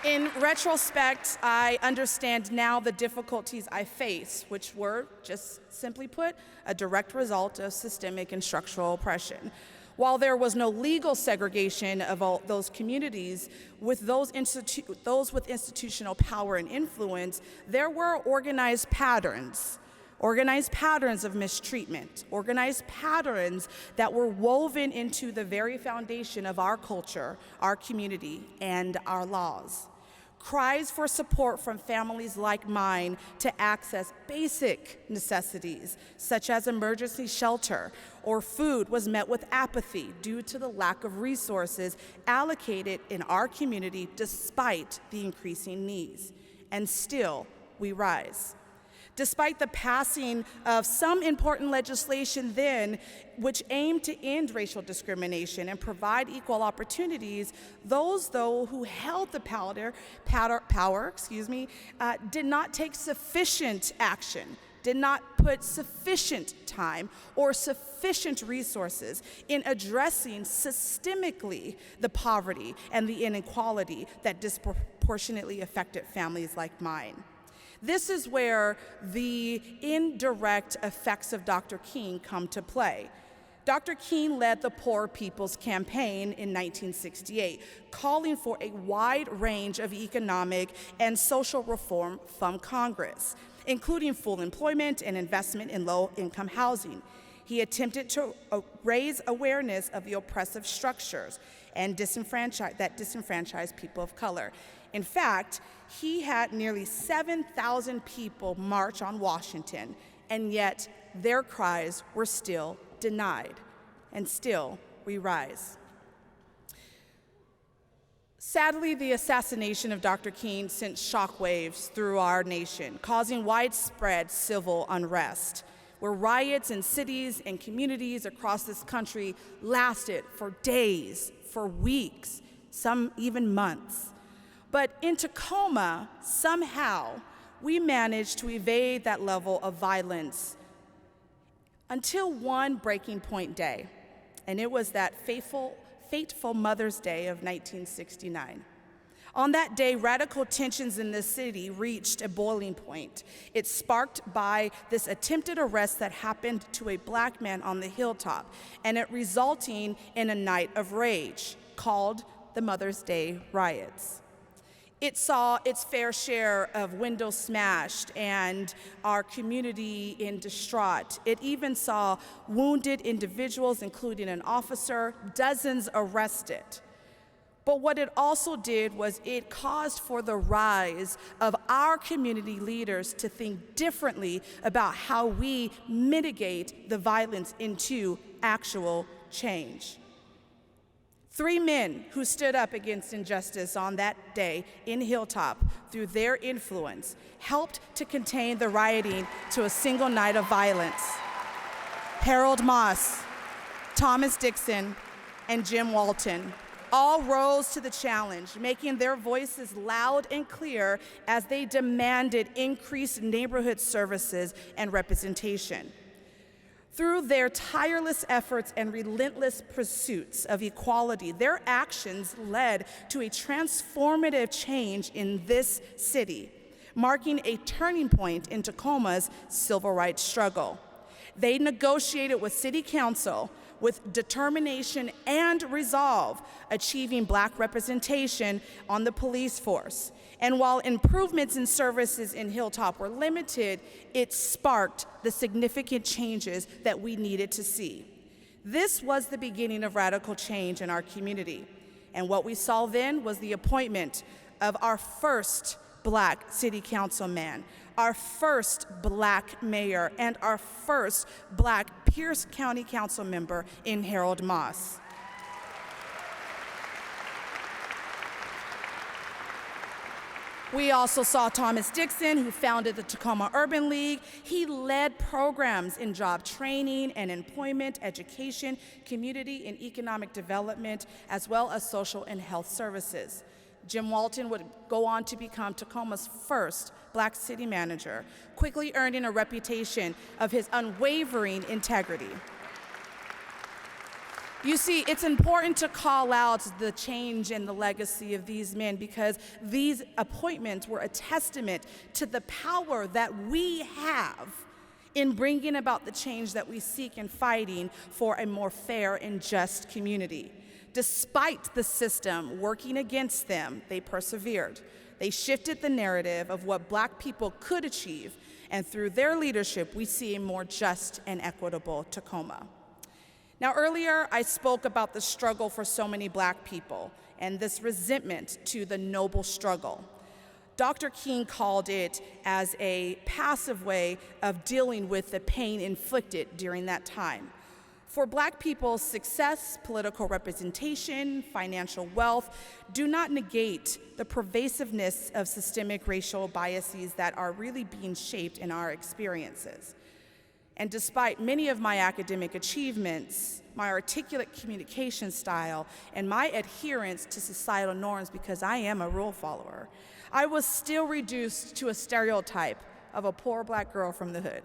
In retrospect, I understand now the difficulties I face, which were, just simply put, a direct result of systemic and structural oppression. While there was no legal segregation of all those communities, with those with institutional power and influence, there were organized patterns of mistreatment, organized patterns that were woven into the very foundation of our culture, our community, and our laws. Cries for support from families like mine to access basic necessities, such as emergency shelter or food, was met with apathy due to the lack of resources allocated in our community despite the increasing needs. And still, we rise. Despite the passing of some important legislation then, which aimed to end racial discrimination and provide equal opportunities, those, though, who held the power, did not take sufficient action, did not put sufficient time or sufficient resources in addressing systemically the poverty and the inequality that disproportionately affected families like mine. This is where the indirect effects of Dr. King come to play. Dr. King led the Poor People's Campaign in 1968, calling for a wide range of economic and social reform from Congress, including full employment and investment in low-income housing. He attempted to raise awareness of the oppressive structures and that disenfranchise people of color. In fact, he had nearly 7,000 people march on Washington, and yet their cries were still denied. And still, we rise. Sadly, the assassination of Dr. King sent shockwaves through our nation, causing widespread civil unrest, where riots in cities and communities across this country lasted for days, for weeks, some even months. But in Tacoma, somehow, we managed to evade that level of violence until one breaking point day, and it was that fateful Mother's Day of 1969. On that day, radical tensions in the city reached a boiling point. It sparked by this attempted arrest that happened to a black man on the hilltop, and it resulting in a night of rage called the Mother's Day riots. It saw its fair share of windows smashed and our community in distraught. It even saw wounded individuals, including an officer, dozens arrested. But what it also did was it caused for the rise of our community leaders to think differently about how we mitigate the violence into actual change. 3 men who stood up against injustice on that day in Hilltop, through their influence, helped to contain the rioting to a single night of violence. Harold Moss, Thomas Dixon, and Jim Walton all rose to the challenge, making their voices loud and clear as they demanded increased neighborhood services and representation. Through their tireless efforts and relentless pursuits of equality, their actions led to a transformative change in this city, marking a turning point in Tacoma's civil rights struggle. They negotiated with City Council with determination and resolve, achieving Black representation on the police force. And while improvements in services in Hilltop were limited, it sparked the significant changes that we needed to see. This was the beginning of radical change in our community. And what we saw then was the appointment of our first Black city councilman, our first Black mayor, and our first Black Pierce County Council member in Harold Moss. We also saw Thomas Dixon, who founded the Tacoma Urban League. He led programs in job training and employment, education, community and economic development, as well as social and health services. Jim Walton would go on to become Tacoma's first Black city manager, quickly earning a reputation of his unwavering integrity. You see, it's important to call out the change and the legacy of these men because these appointments were a testament to the power that we have in bringing about the change that we seek in fighting for a more fair and just community. Despite the system working against them, they persevered. They shifted the narrative of what Black people could achieve, and through their leadership, we see a more just and equitable Tacoma. Now, earlier, I spoke about the struggle for so many Black people and this resentment to the noble struggle. Dr. King called it as a passive way of dealing with the pain inflicted during that time. For Black people, success, political representation, financial wealth do not negate the pervasiveness of systemic racial biases that are really being shaped in our experiences. And despite many of my academic achievements, my articulate communication style, and my adherence to societal norms because I am a rule follower, I was still reduced to a stereotype of a poor Black girl from the hood.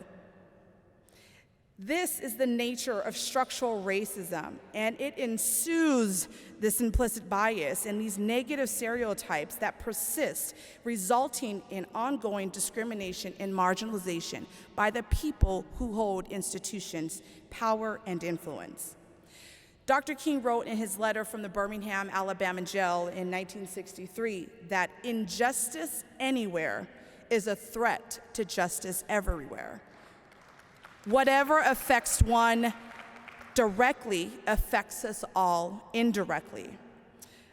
This is the nature of structural racism, and it ensues this implicit bias and these negative stereotypes that persist, resulting in ongoing discrimination and marginalization by the people who hold institutions, power, and influence. Dr. King wrote in his letter from the Birmingham, Alabama jail in 1963 that injustice anywhere is a threat to justice everywhere. Whatever affects one directly affects us all indirectly.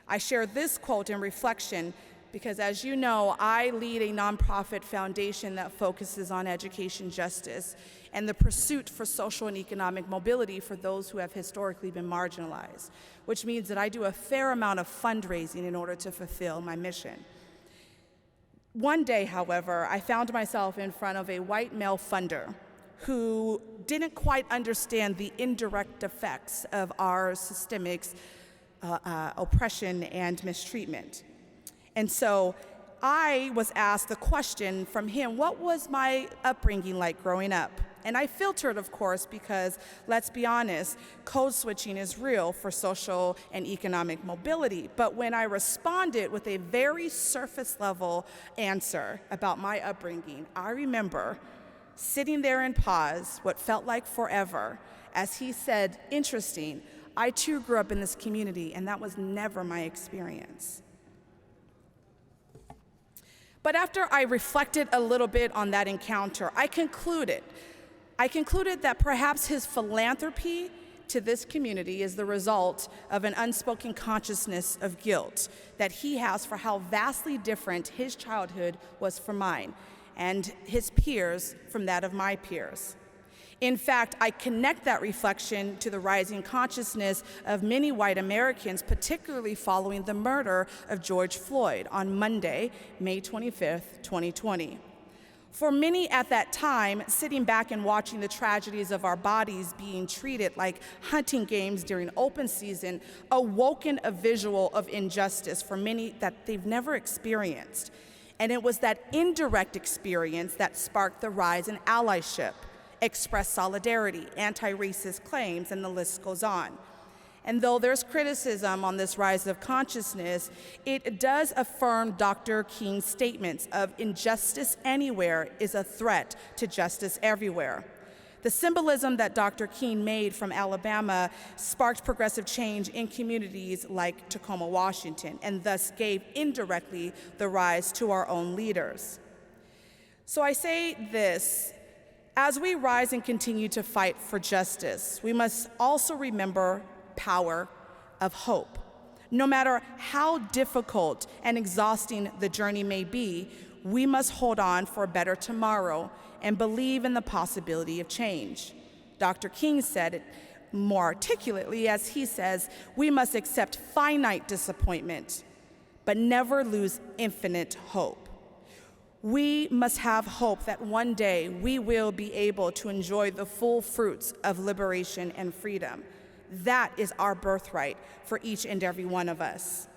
I share this quote in reflection because, as you know, I lead a nonprofit foundation that focuses on education justice and the pursuit for social and economic mobility for those who have historically been marginalized, which means that I do a fair amount of fundraising in order to fulfill my mission. One day, however, I found myself in front of a white male funder who didn't quite understand the indirect effects of our systemic oppression and mistreatment. And so I was asked the question from him, what was my upbringing like growing up? And I filtered, of course, because let's be honest, code switching is real for social and economic mobility. But when I responded with a very surface level answer about my upbringing, I remember sitting there in pause, what felt like forever, as he said, interesting, I too grew up in this community, and that was never my experience. But after I reflected a little bit on that encounter, I concluded that perhaps his philanthropy to this community is the result of an unspoken consciousness of guilt that he has for how vastly different his childhood was from mine, and his peers from that of my peers. In fact, I connect that reflection to the rising consciousness of many white Americans, particularly following the murder of George Floyd on Monday, May 25th, 2020. For many at that time, sitting back and watching the tragedies of our bodies being treated like hunting games during open season awoken a visual of injustice for many that they've never experienced. And it was that indirect experience that sparked the rise in allyship, expressed solidarity, anti-racist claims, and the list goes on. And though there's criticism on this rise of consciousness, it does affirm Dr. King's statements of injustice anywhere is a threat to justice everywhere. The symbolism that Dr. King made from Alabama sparked progressive change in communities like Tacoma, Washington, and thus gave indirectly the rise to our own leaders. So I say this, as we rise and continue to fight for justice, we must also remember power of hope. No matter how difficult and exhausting the journey may be, we must hold on for a better tomorrow and believe in the possibility of change. Dr. King said it more articulately as he says, we must accept finite disappointment, but never lose infinite hope. We must have hope that one day we will be able to enjoy the full fruits of liberation and freedom. That is our birthright for each and every one of us.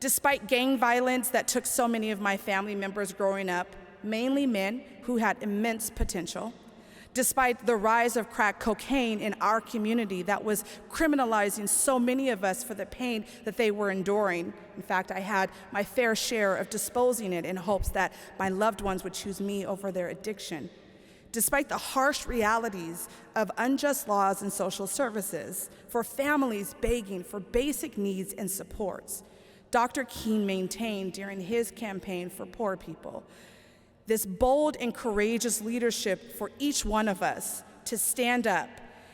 Despite gang violence that took so many of my family members growing up, mainly men who had immense potential, despite the rise of crack cocaine in our community that was criminalizing so many of us for the pain that they were enduring. In fact, I had my fair share of disposing it in hopes that my loved ones would choose me over their addiction. Despite the harsh realities of unjust laws and social services, for families begging for basic needs and supports, Dr. King maintained during his campaign for poor people this bold and courageous leadership for each one of us to stand up.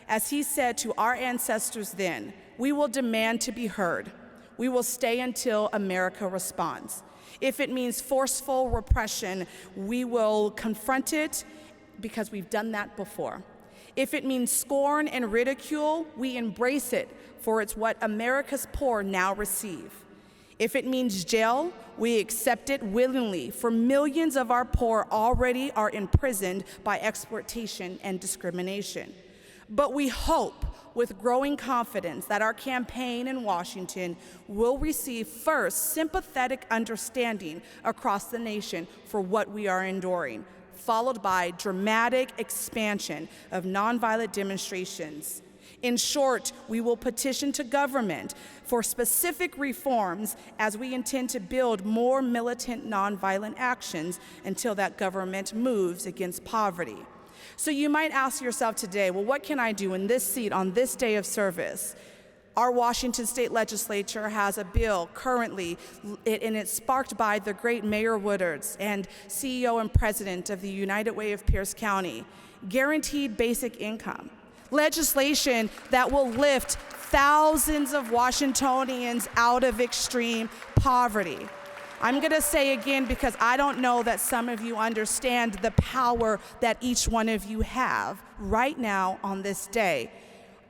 As he said to our ancestors then, we will demand to be heard. We will stay until America responds. If it means forceful repression, we will confront it because we've done that before. If it means scorn and ridicule, we embrace it, for it's what America's poor now receive. If it means jail, we accept it willingly, for millions of our poor already are imprisoned by exploitation and discrimination. But we hope with growing confidence that our campaign in Washington will receive first sympathetic understanding across the nation for what we are enduring, followed by dramatic expansion of nonviolent demonstrations. In short, we will petition to government for specific reforms as we intend to build more militant nonviolent actions until that government moves against poverty. So you might ask yourself today, well, what can I do in this seat on this day of service? Our Washington State Legislature has a bill currently, and it's sparked by the great Mayor Woodards and CEO and President of the United Way of Pierce County, guaranteed basic income. Legislation that will lift thousands of Washingtonians out of extreme poverty. I'm going to say again because I don't know that some of you understand the power that each one of you have right now on this day.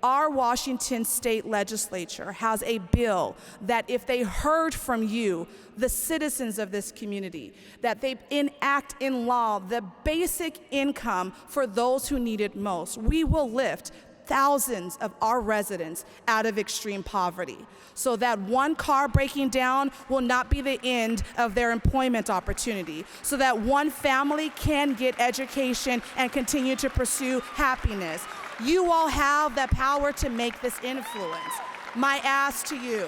Our Washington State Legislature has a bill that if they heard from you, the citizens of this community, that they enact in law the basic income for those who need it most. We will lift thousands of our residents out of extreme poverty so that one car breaking down will not be the end of their employment opportunity, so that one family can get education and continue to pursue happiness. You all have the power to make this influence. My ask to you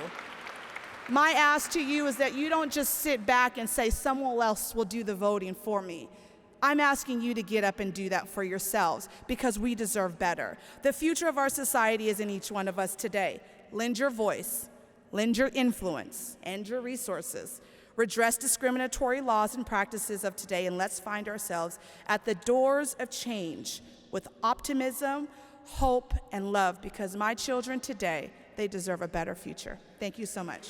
is that you don't just sit back and say someone else will do the voting for me. I'm asking you to get up and do that for yourselves because we deserve better. The future of our society is in each one of us today. Lend your voice, lend your influence, and your resources. Redress discriminatory laws and practices of today, and let's find ourselves at the doors of change with optimism, hope, and love, because my children today, they deserve a better future. Thank you so much.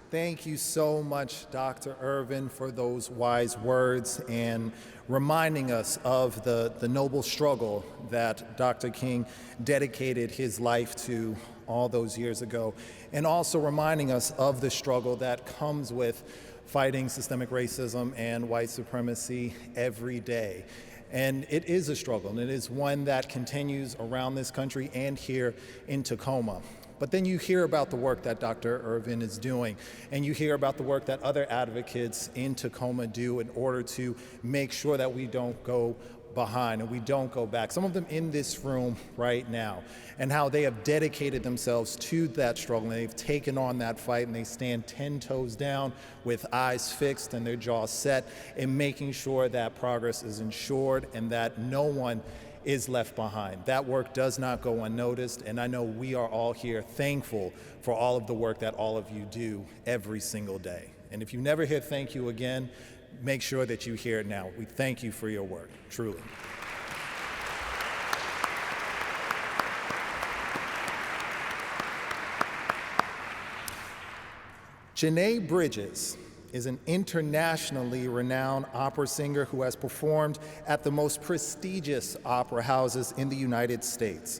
Thank you so much, Dr. Ervin, for those wise words and reminding us of the noble struggle that Dr. King dedicated his life to all those years ago, and also reminding us of the struggle that comes with fighting systemic racism and white supremacy every day. And it is a struggle, and it is one that continues around this country and here in Tacoma. But then you hear about the work that Dr. Ervin is doing, and you hear about the work that other advocates in Tacoma do in order to make sure that we don't go behind and we don't go back. Some of them in this room right now, and how they have dedicated themselves to that struggle, and they've taken on that fight, and they stand 10 toes down with eyes fixed and their jaws set in making sure that progress is ensured and that no one is left behind. That work does not go unnoticed, and I know we are all here thankful for all of the work that all of you do every single day. And if you never hear thank you again, make sure that you hear it now. We thank you for your work, truly. Janae Bridges is an internationally renowned opera singer who has performed at the most prestigious opera houses in the United States.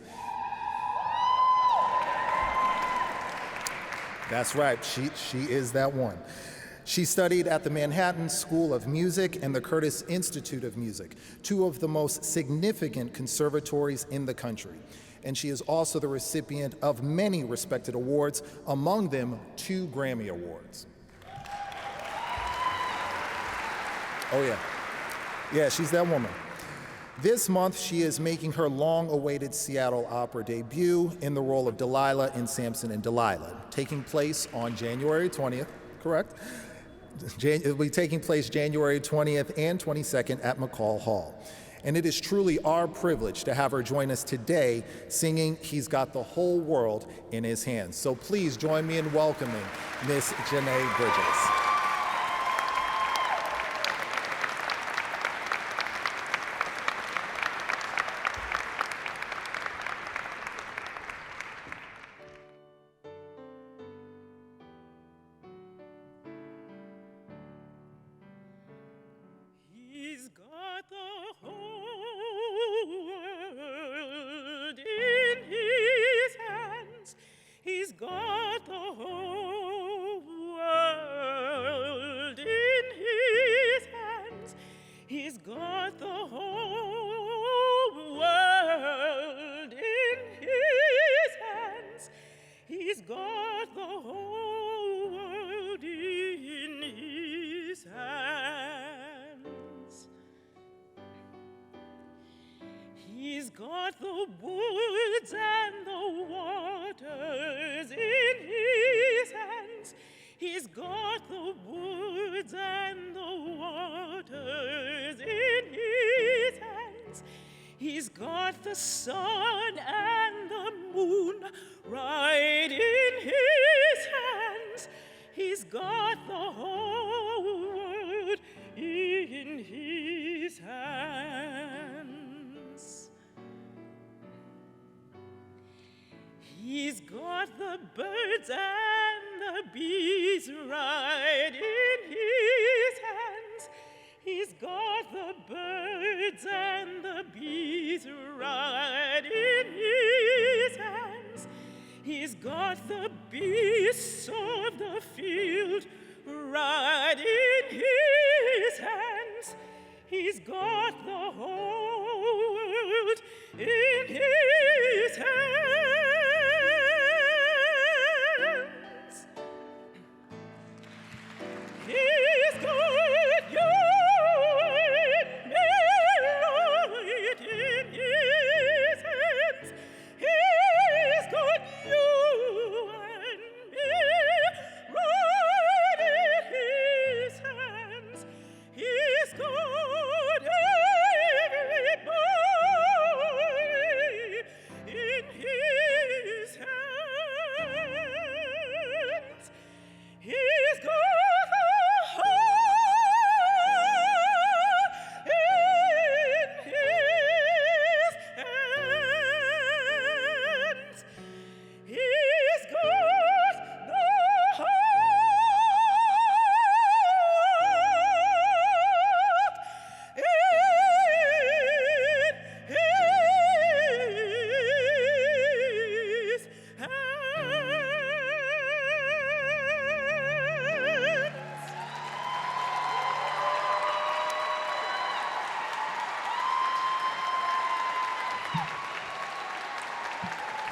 That's right, she is that one. She studied at the Manhattan School of Music and the Curtis Institute of Music, two of the most significant conservatories in the country. And she is also the recipient of many respected awards, among them 2 Grammy Awards. Oh yeah. Yeah, she's that woman. This month, she is making her long-awaited Seattle Opera debut in the role of Delilah in Samson and Delilah, taking place on January 20th, correct? It will be taking place January 20th and 22nd at McCall Hall. And it is truly our privilege to have her join us today singing He's Got the Whole World in His Hands. So please join me in welcoming Miss Janae Bridges. He's got the whole world in his hands. He's got the whole world in his hands. He's got the whole world in his hands. He's got the whole world in his hands. He's got the woods and the waters in his hands. He's got the woods and the waters in his hands. He's got the sun and the moon right in his hands. He's got the whole world in his hands. He's got the birds and the bees right in his hands. He's got the birds and the bees right in his hands. He's got the beasts of the field right in his hands. He's got the whole world in his hands. He's got you and me right in his hands. He's got you and me right in his hands. He's got everybody in his hands. He's got the whole in his hands. He's got the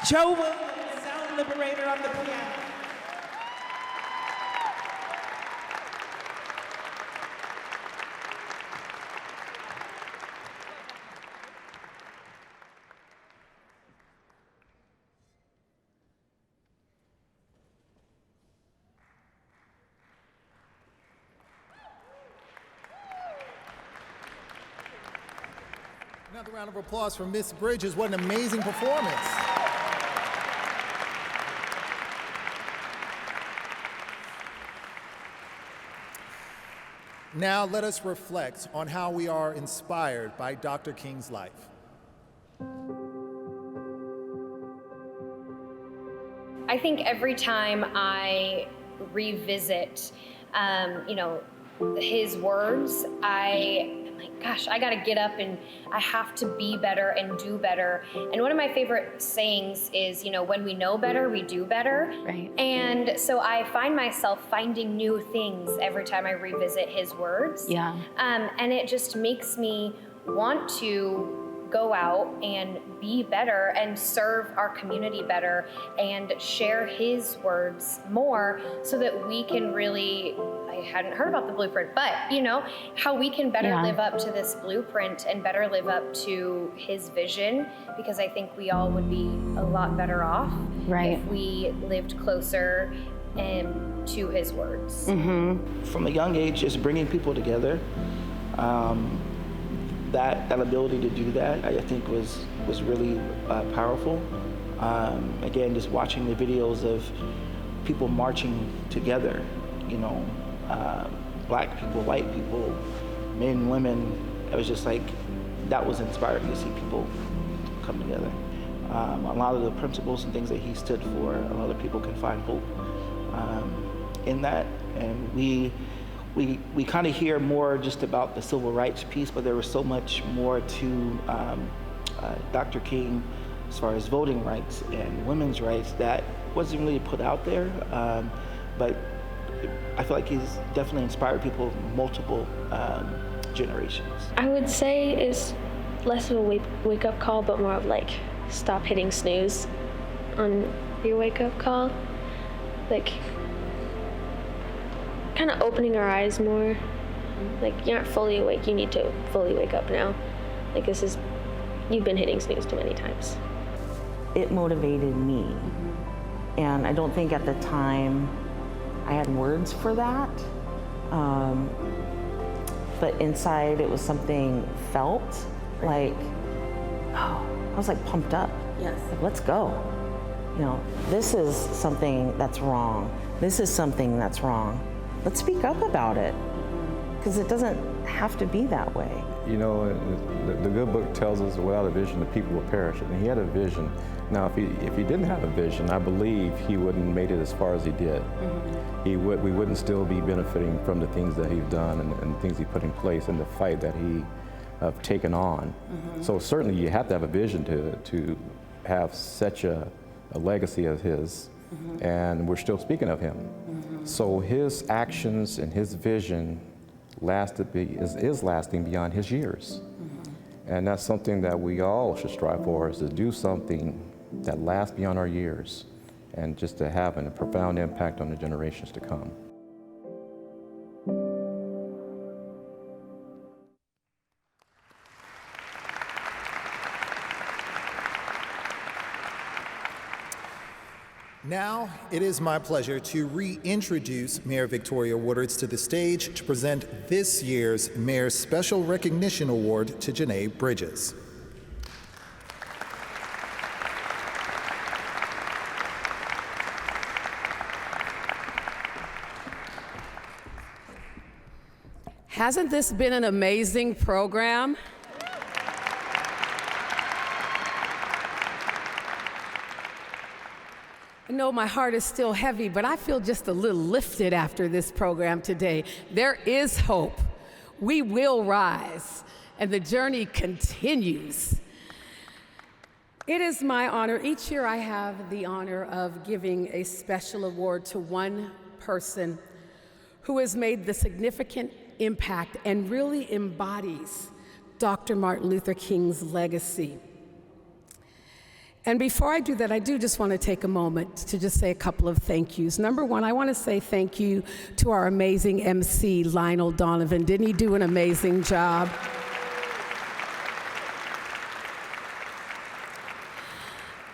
Joe Williams, sound liberator on the piano. Another round of applause for Miss Bridges. What an amazing performance. Now let us reflect on how we are inspired by Dr. King's life. I think every time I revisit, his words, I'm like, gosh, I gotta get up and I have to be better and do better. And one of my favorite sayings is, when we know better, we do better. Right. And so I find myself finding new things every time I revisit his words. Yeah. And it just makes me want to go out and be better and serve our community better and share his words more so that we can really, I hadn't heard about the blueprint, but how we can better live up to this blueprint and better live up to his vision, because I think we all would be a lot better off if we lived closer to his words. Mm-hmm. From a young age, just bringing people together, that ability to do that, I think was really powerful. Again, just watching the videos of people marching together, black people, white people, men, women. It was just like, that was inspiring to see people come together. A lot of the principles and things that he stood for, a lot of people can find hope in that. And we kind of hear more just about the civil rights piece, but there was so much more to Dr. King as far as voting rights and women's rights that wasn't really put out there. But I feel like he's definitely inspired people of multiple generations. I would say it's less of a wake-up call, but more of like, stop hitting snooze on your wake-up call. Like, kind of opening our eyes more. Like, you're not fully awake, you need to fully wake up now. Like, you've been hitting snooze too many times. It motivated me. And I don't think at the time I had words for that. But inside it was something felt like, I was like pumped up. Yes. Like, let's go. This is something that's wrong. This is something that's wrong. Let's speak up about it, because it doesn't have to be that way. The good book tells us without a vision, the people will perish. And he had a vision. Now, if he didn't have a vision, I believe he wouldn't have made it as far as he did. We wouldn't still be benefiting from the things that he's done and things he put in place and the fight that he have taken on. So certainly you have to have a vision to have such a legacy as his. And we're still speaking of him. So his actions and his vision is lasting beyond his years. And that's something that we all should strive for, is to do something that lasts beyond our years and just to have a profound impact on the generations to come. Now, it is my pleasure to reintroduce Mayor Victoria Woodards to the stage to present this year's Mayor's Special Recognition Award to Janae Bridges. Hasn't this been an amazing program? I know my heart is still heavy, but I feel just a little lifted after this program today. There is hope. We will rise, and the journey continues. It is my honor. Each year I have the honor of giving a special award to one person who has made the significant impact and really embodies Dr. Martin Luther King's legacy. And before I do that, I do just want to take a moment to just say a couple of thank yous. Number one, I want to say thank you to our amazing MC, Lionel Donovan. Didn't he do an amazing job?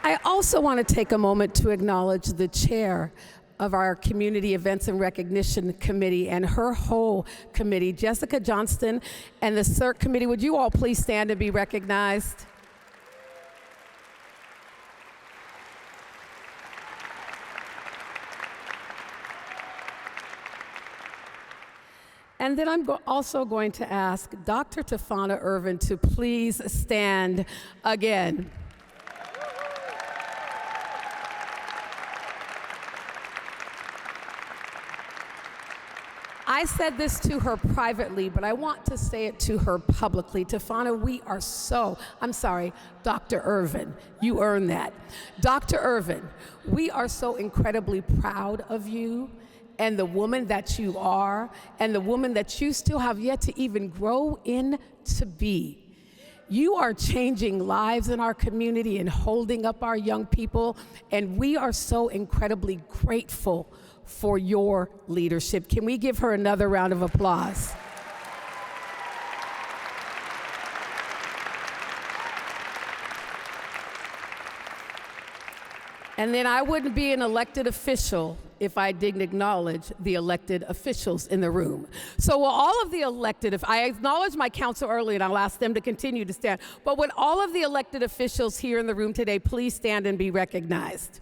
I also want to take a moment to acknowledge the chair of our Community Events and Recognition Committee and her whole committee, Jessica Johnston, and the CERC committee. Would you all please stand and be recognized? And then I'm also going to ask Dr. Tafona Ervin to please stand again. I said this to her privately, but I want to say it to her publicly. Tafona, Dr. Ervin, you earned that. Dr. Ervin, we are so incredibly proud of you and the woman that you are and the woman that you still have yet to even grow into be. You are changing lives in our community and holding up our young people, and we are so incredibly grateful for your leadership. Can we give her another round of applause? And then I wouldn't be an elected official if I didn't acknowledge the elected officials in the room. So will all of the elected, I acknowledged my council earlier and I'll ask them to continue to stand, but would all of the elected officials here in the room today please stand and be recognized?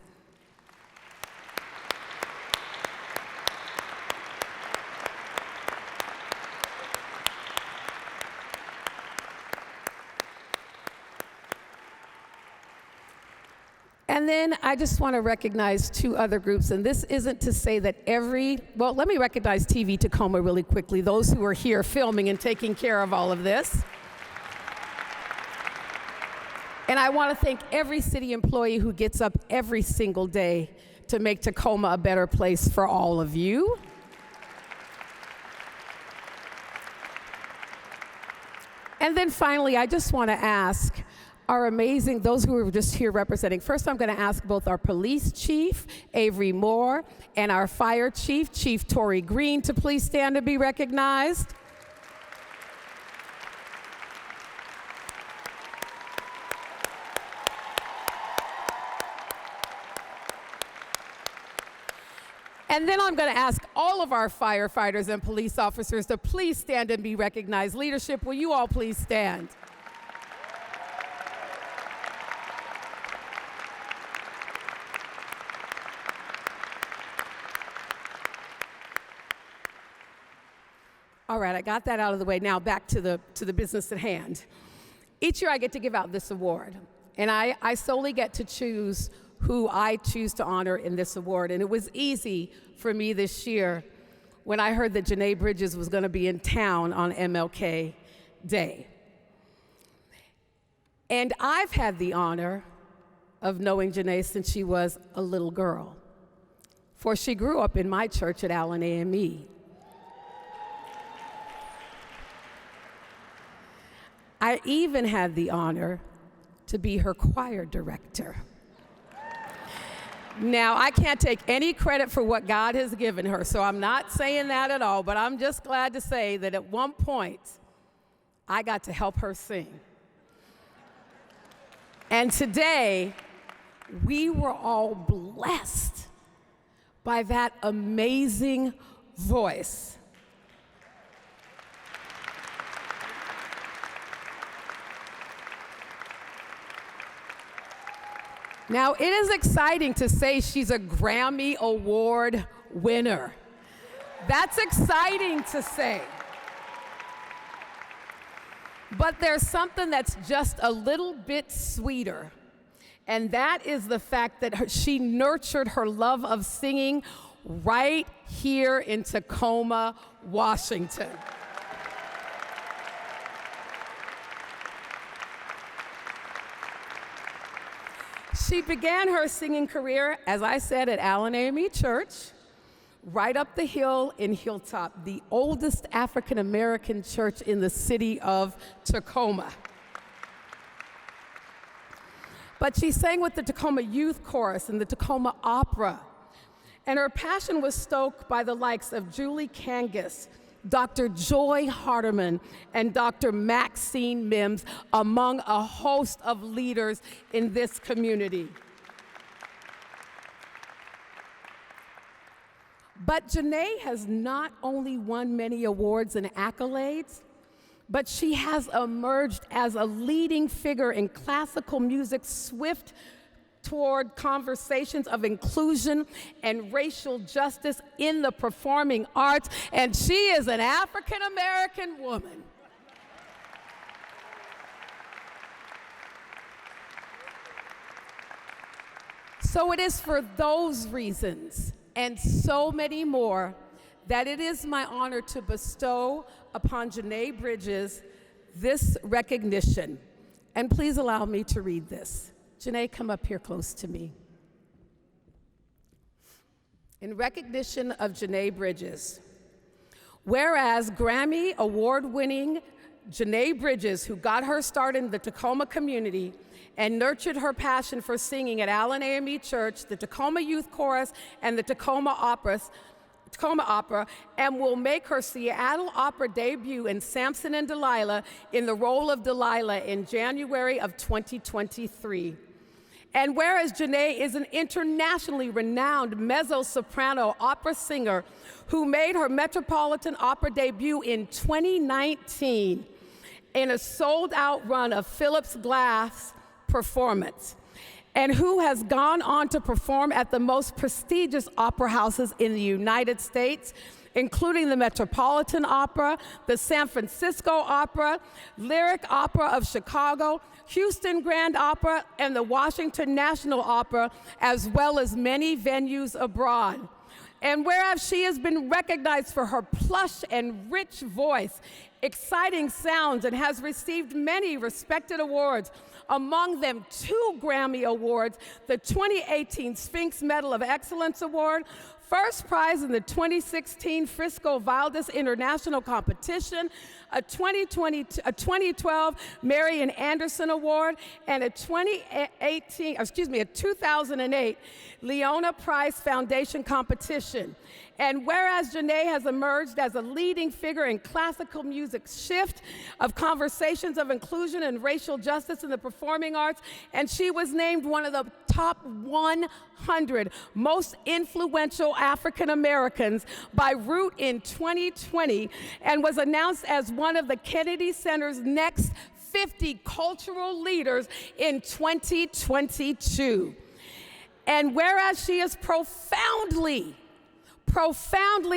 And then I just want to recognize two other groups, and this isn't to say that let me recognize TV Tacoma really quickly, those who are here filming and taking care of all of this. And I want to thank every city employee who gets up every single day to make Tacoma a better place for all of you. And then finally, I just want to ask our amazing, those who are just here representing. First, I'm going to ask both our police chief, Avery Moore, and our fire chief, Chief Tori Green, to please stand and be recognized. And then I'm going to ask all of our firefighters and police officers to please stand and be recognized. Leadership, will you all please stand? All right, I got that out of the way. Now back to the business at hand. Each year I get to give out this award, and I solely get to choose who I choose to honor in this award. And it was easy for me this year when I heard that Janae Bridges was going to be in town on MLK Day. And I've had the honor of knowing Janae since she was a little girl, for she grew up in my church at Allen AME. I even had the honor to be her choir director. Now, I can't take any credit for what God has given her, so I'm not saying that at all, but I'm just glad to say that at one point, I got to help her sing. And today, we were all blessed by that amazing voice. Now, it is exciting to say she's a Grammy Award winner. That's exciting to say. But there's something that's just a little bit sweeter, and that is the fact that she nurtured her love of singing right here in Tacoma, Washington. She began her singing career, as I said, at Allen AME Church, right up the hill in Hilltop, the oldest African-American church in the city of Tacoma. But she sang with the Tacoma Youth Chorus and the Tacoma Opera, and her passion was stoked by the likes of Julie Kangas, Dr. Joy Hardiman, and Dr. Maxine Mims, among a host of leaders in this community. But Janae has not only won many awards and accolades, but she has emerged as a leading figure in classical music's swift toward conversations of inclusion and racial justice in the performing arts, and she is an African-American woman. So it is for those reasons and so many more that it is my honor to bestow upon Janae Bridges this recognition. And please allow me to read this. Janae, come up here close to me. In recognition of Janae Bridges, whereas Grammy award-winning Janae Bridges, who got her start in the Tacoma community and nurtured her passion for singing at Allen AME Church, the Tacoma Youth Chorus, and the Tacoma Opera, and will make her Seattle Opera debut in Samson and Delilah in the role of Delilah in January of 2023. And whereas Janae is an internationally renowned mezzo-soprano opera singer who made her Metropolitan Opera debut in 2019 in a sold-out run of Phillips Glass performance, and who has gone on to perform at the most prestigious opera houses in the United States, including the Metropolitan Opera, the San Francisco Opera, Lyric Opera of Chicago, Houston Grand Opera, and the Washington National Opera, as well as many venues abroad. And whereas she has been recognized for her plush and rich voice, exciting sounds, and has received many respected awards, among them 2 Grammy Awards, the 2018 Sphinx Medal of Excellence Award, first prize in the 2016 Frisco Valdez International Competition, a 2012 Marian Anderson Award, and a 2008 Leona Price Foundation competition. And whereas Janae has emerged as a leading figure in classical music's shift of conversations of inclusion and racial justice in the performing arts, and she was named one of the top 100 most influential African Americans by Root in 2020, and was announced as one of the Kennedy Center's next 50 cultural leaders in 2022. And whereas she is profoundly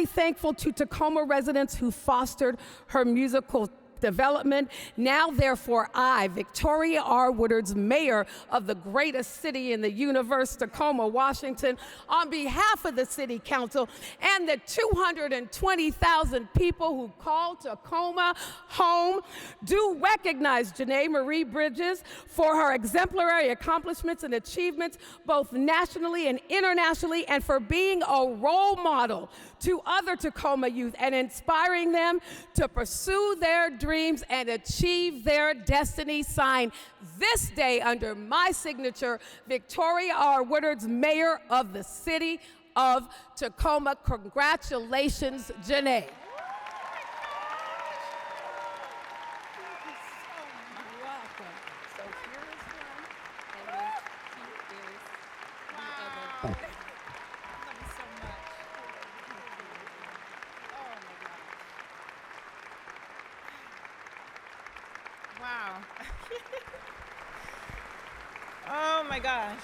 thankful to Tacoma residents who fostered her musical development, now therefore I, Victoria R. Woodards, Mayor of the greatest city in the universe, Tacoma, Washington, on behalf of the City Council and the 220,000 people who call Tacoma home, do recognize Janae Marie Bridges for her exemplary accomplishments and achievements both nationally and internationally, and for being a role model to other Tacoma youth and inspiring them to pursue their dreams and achieve their destiny. Signed this day under my signature, Victoria R. Woodards, Mayor of the City of Tacoma. Congratulations, Janae. Wow. Oh my gosh.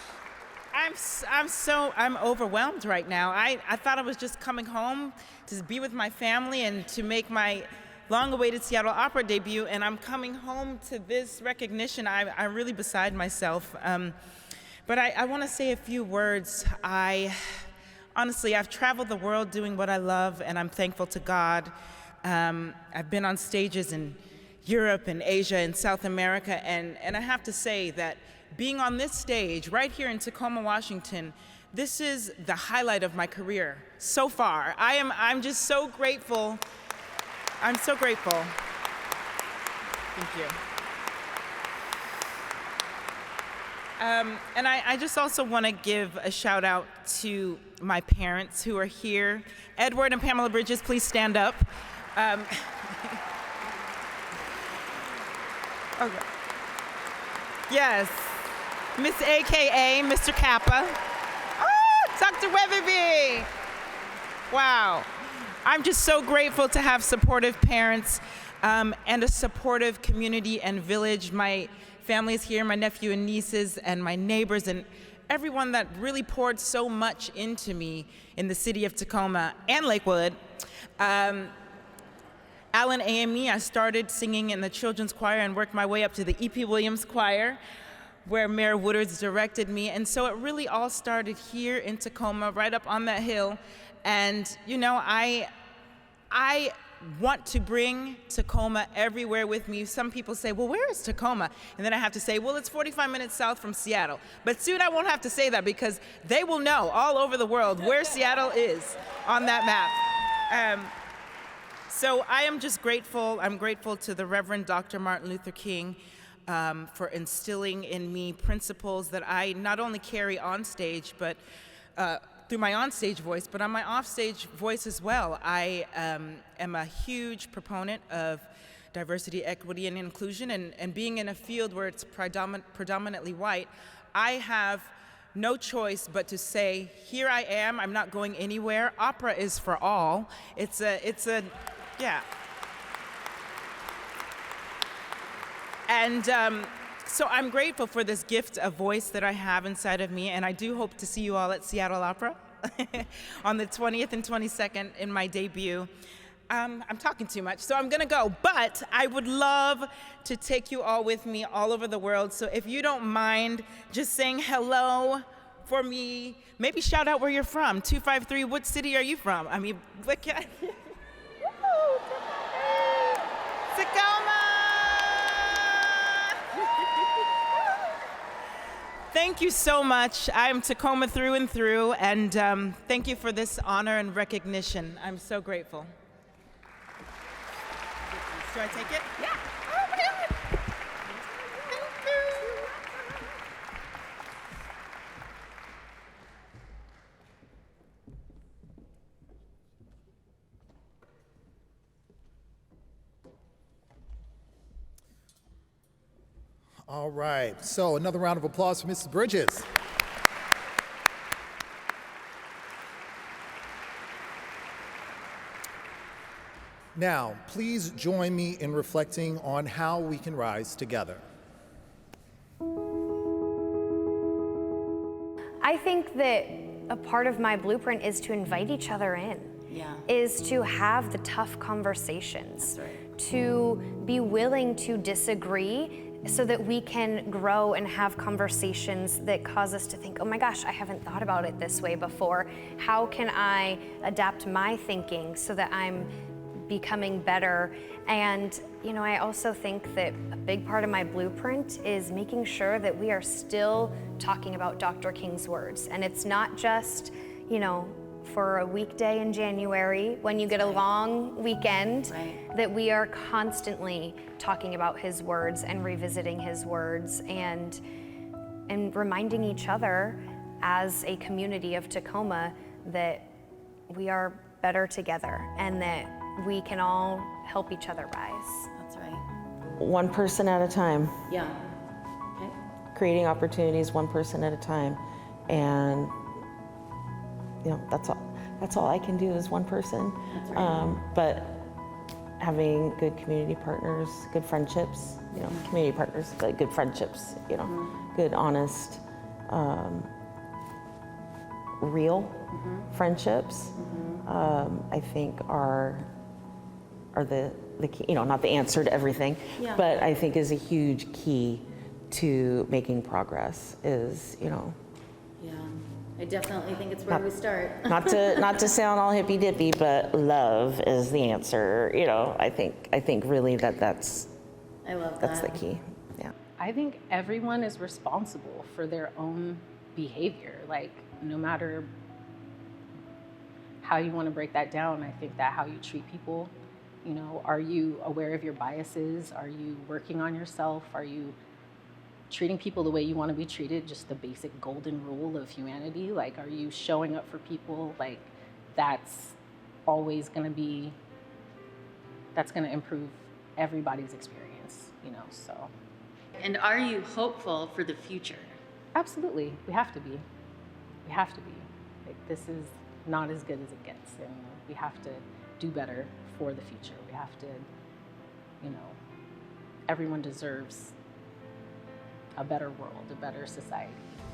I'm overwhelmed right now. I thought I was just coming home to be with my family and to make my long-awaited Seattle Opera debut, and I'm coming home to this recognition. I'm really beside myself. But I want to say a few words. Honestly, I've traveled the world doing what I love, and I'm thankful to God. I've been on stages in Europe and Asia and South America, and I have to say that being on this stage right here in Tacoma, Washington, this is the highlight of my career so far. I'm just so grateful. I'm so grateful. Thank you. And I just also want to give a shout out to my parents who are here. Edward and Pamela Bridges, please stand up. Okay. Yes, Miss AKA Mr. Kappa. Oh, Dr. Weatherby. Wow. I'm just so grateful to have supportive parents and a supportive community and village. My family is here, my nephew and nieces, and my neighbors, and everyone that really poured so much into me in the city of Tacoma and Lakewood. Allen AME, I started singing in the children's choir and worked my way up to the E.P. Williams Choir, where Mayor Woodards directed me. And so it really all started here in Tacoma, right up on that hill. And, you know, I I want to bring Tacoma everywhere with me. Some people say, well, where is Tacoma? And then I have to say, well, it's 45 minutes south from Seattle. But soon I won't have to say that because they will know all over the world where Seattle is on that map. So I am just grateful. I'm grateful to the Reverend Dr. Martin Luther King for instilling in me principles that I not only carry on stage, but through my on-stage voice, but on my off-stage voice as well. I am a huge proponent of diversity, equity, and inclusion, and being in a field where it's predominantly white, I have no choice but to say, here I am, I'm not going anywhere. Opera is for all. Yeah. And so I'm grateful for this gift of voice that I have inside of me, and I do hope to see you all at Seattle Opera on the 20th and 22nd in my debut. I'm talking too much, so I'm gonna go, but I would love to take you all with me all over the world, so if you don't mind just saying hello for me, maybe shout out where you're from. 253, what city are you from? I mean, what can I... Tacoma! Thank you so much. I'm Tacoma through and through, and thank you for this honor and recognition. I'm so grateful. Should I take it? Yeah. Oh my God. Thank you. All right, so another round of applause for Mrs. Bridges. Now, please join me in reflecting on how we can rise together. I think that a part of my blueprint is to invite each other in. Is to have the tough conversations, to be willing to disagree so that we can grow and have conversations that cause us to think, oh my gosh, I haven't thought about it this way before. How can I adapt my thinking so that I'm becoming better? And I also think that a big part of my blueprint is making sure that we are still talking about Dr. King's words. And it's not just, for a weekday in January when you get a long weekend, that we are constantly talking about his words and revisiting his words and reminding each other as a community of Tacoma that we are better together and that we can all help each other rise. That's right. One person at a time. Yeah. Okay. Creating opportunities one person at a time. And that's all I can do is one person. That's right. But having good community partners, good friendships, community partners, but good friendships, good, honest, real friendships, I think are the key, not the answer to everything, but I think is a huge key to making progress is, Yeah, I definitely think it's where we start. not to sound all hippy dippy, but love is the answer. I think really that's I love that's the key. Yeah. I think everyone is responsible for their own behavior. Like, no matter how you want to break that down, I think that how you treat people, are you aware of your biases? Are you working on yourself? Are you treating people the way you want to be treated, just the basic golden rule of humanity? Like, are you showing up for people? Like, that's always going to improve everybody's experience, so. And are you hopeful for the future? Absolutely, we have to be. We have to be. Like, this is not as good as it gets, and we have to do better for the future. We have to, everyone deserves a better world, a better society,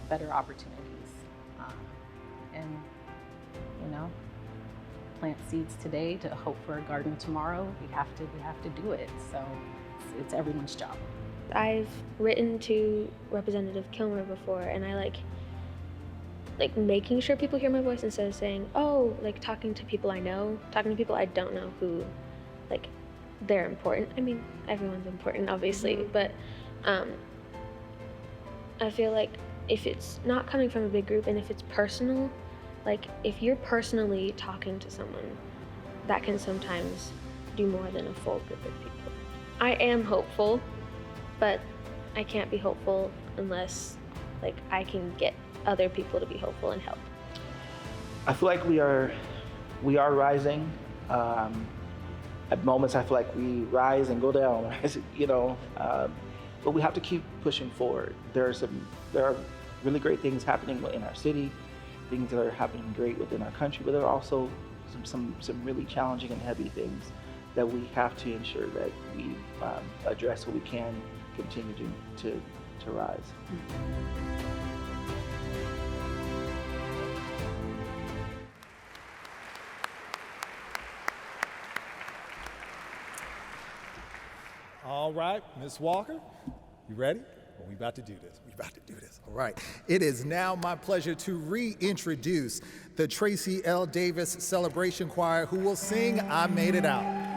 better opportunities, and plant seeds today to hope for a garden tomorrow. We have to do it. So it's everyone's job. I've written to Representative Kilmer before, and I like making sure people hear my voice instead of saying, oh, like talking to people I know, talking to people I don't know who, like, they're important. I mean, everyone's important, obviously, but I feel like if it's not coming from a big group and if it's personal, like if you're personally talking to someone, that can sometimes do more than a full group of people. I am hopeful, but I can't be hopeful unless like I can get other people to be hopeful and help. I feel like we are rising. At moments, I feel like we rise and go down, you know, but we have to keep pushing forward. There are really great things happening in our city, things that are happening great within our country, but there are also some really challenging and heavy things that we have to ensure that we address so we can continue to rise. All right, Ms. Walker, you ready? Well, we about to do this. All right. It is now my pleasure to reintroduce the Tracy L. Davis Celebration Choir, who will sing I Made It Out.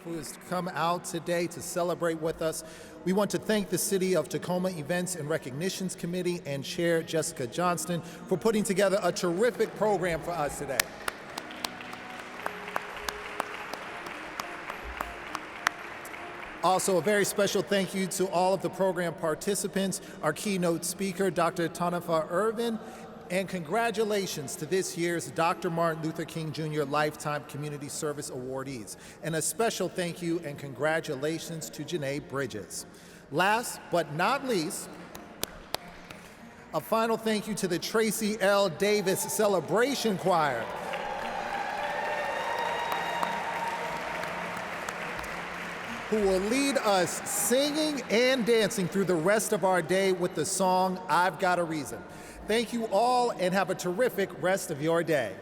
Who has come out today to celebrate with us. We want to thank the City of Tacoma Events and Recognitions Committee and Chair Jessica Johnston for putting together a terrific program for us today. Also, a very special thank you to all of the program participants, our keynote speaker, Dr. Tafona Ervin, And congratulations to this year's Dr. Martin Luther King Jr. Lifetime Community Service awardees. And a special thank you and congratulations to Janae Bridges. Last but not least, a final thank you to the Tracy L. Davis Celebration Choir. Who will lead us singing and dancing through the rest of our day with the song, I've Got a Reason. Thank you all and have a terrific rest of your day.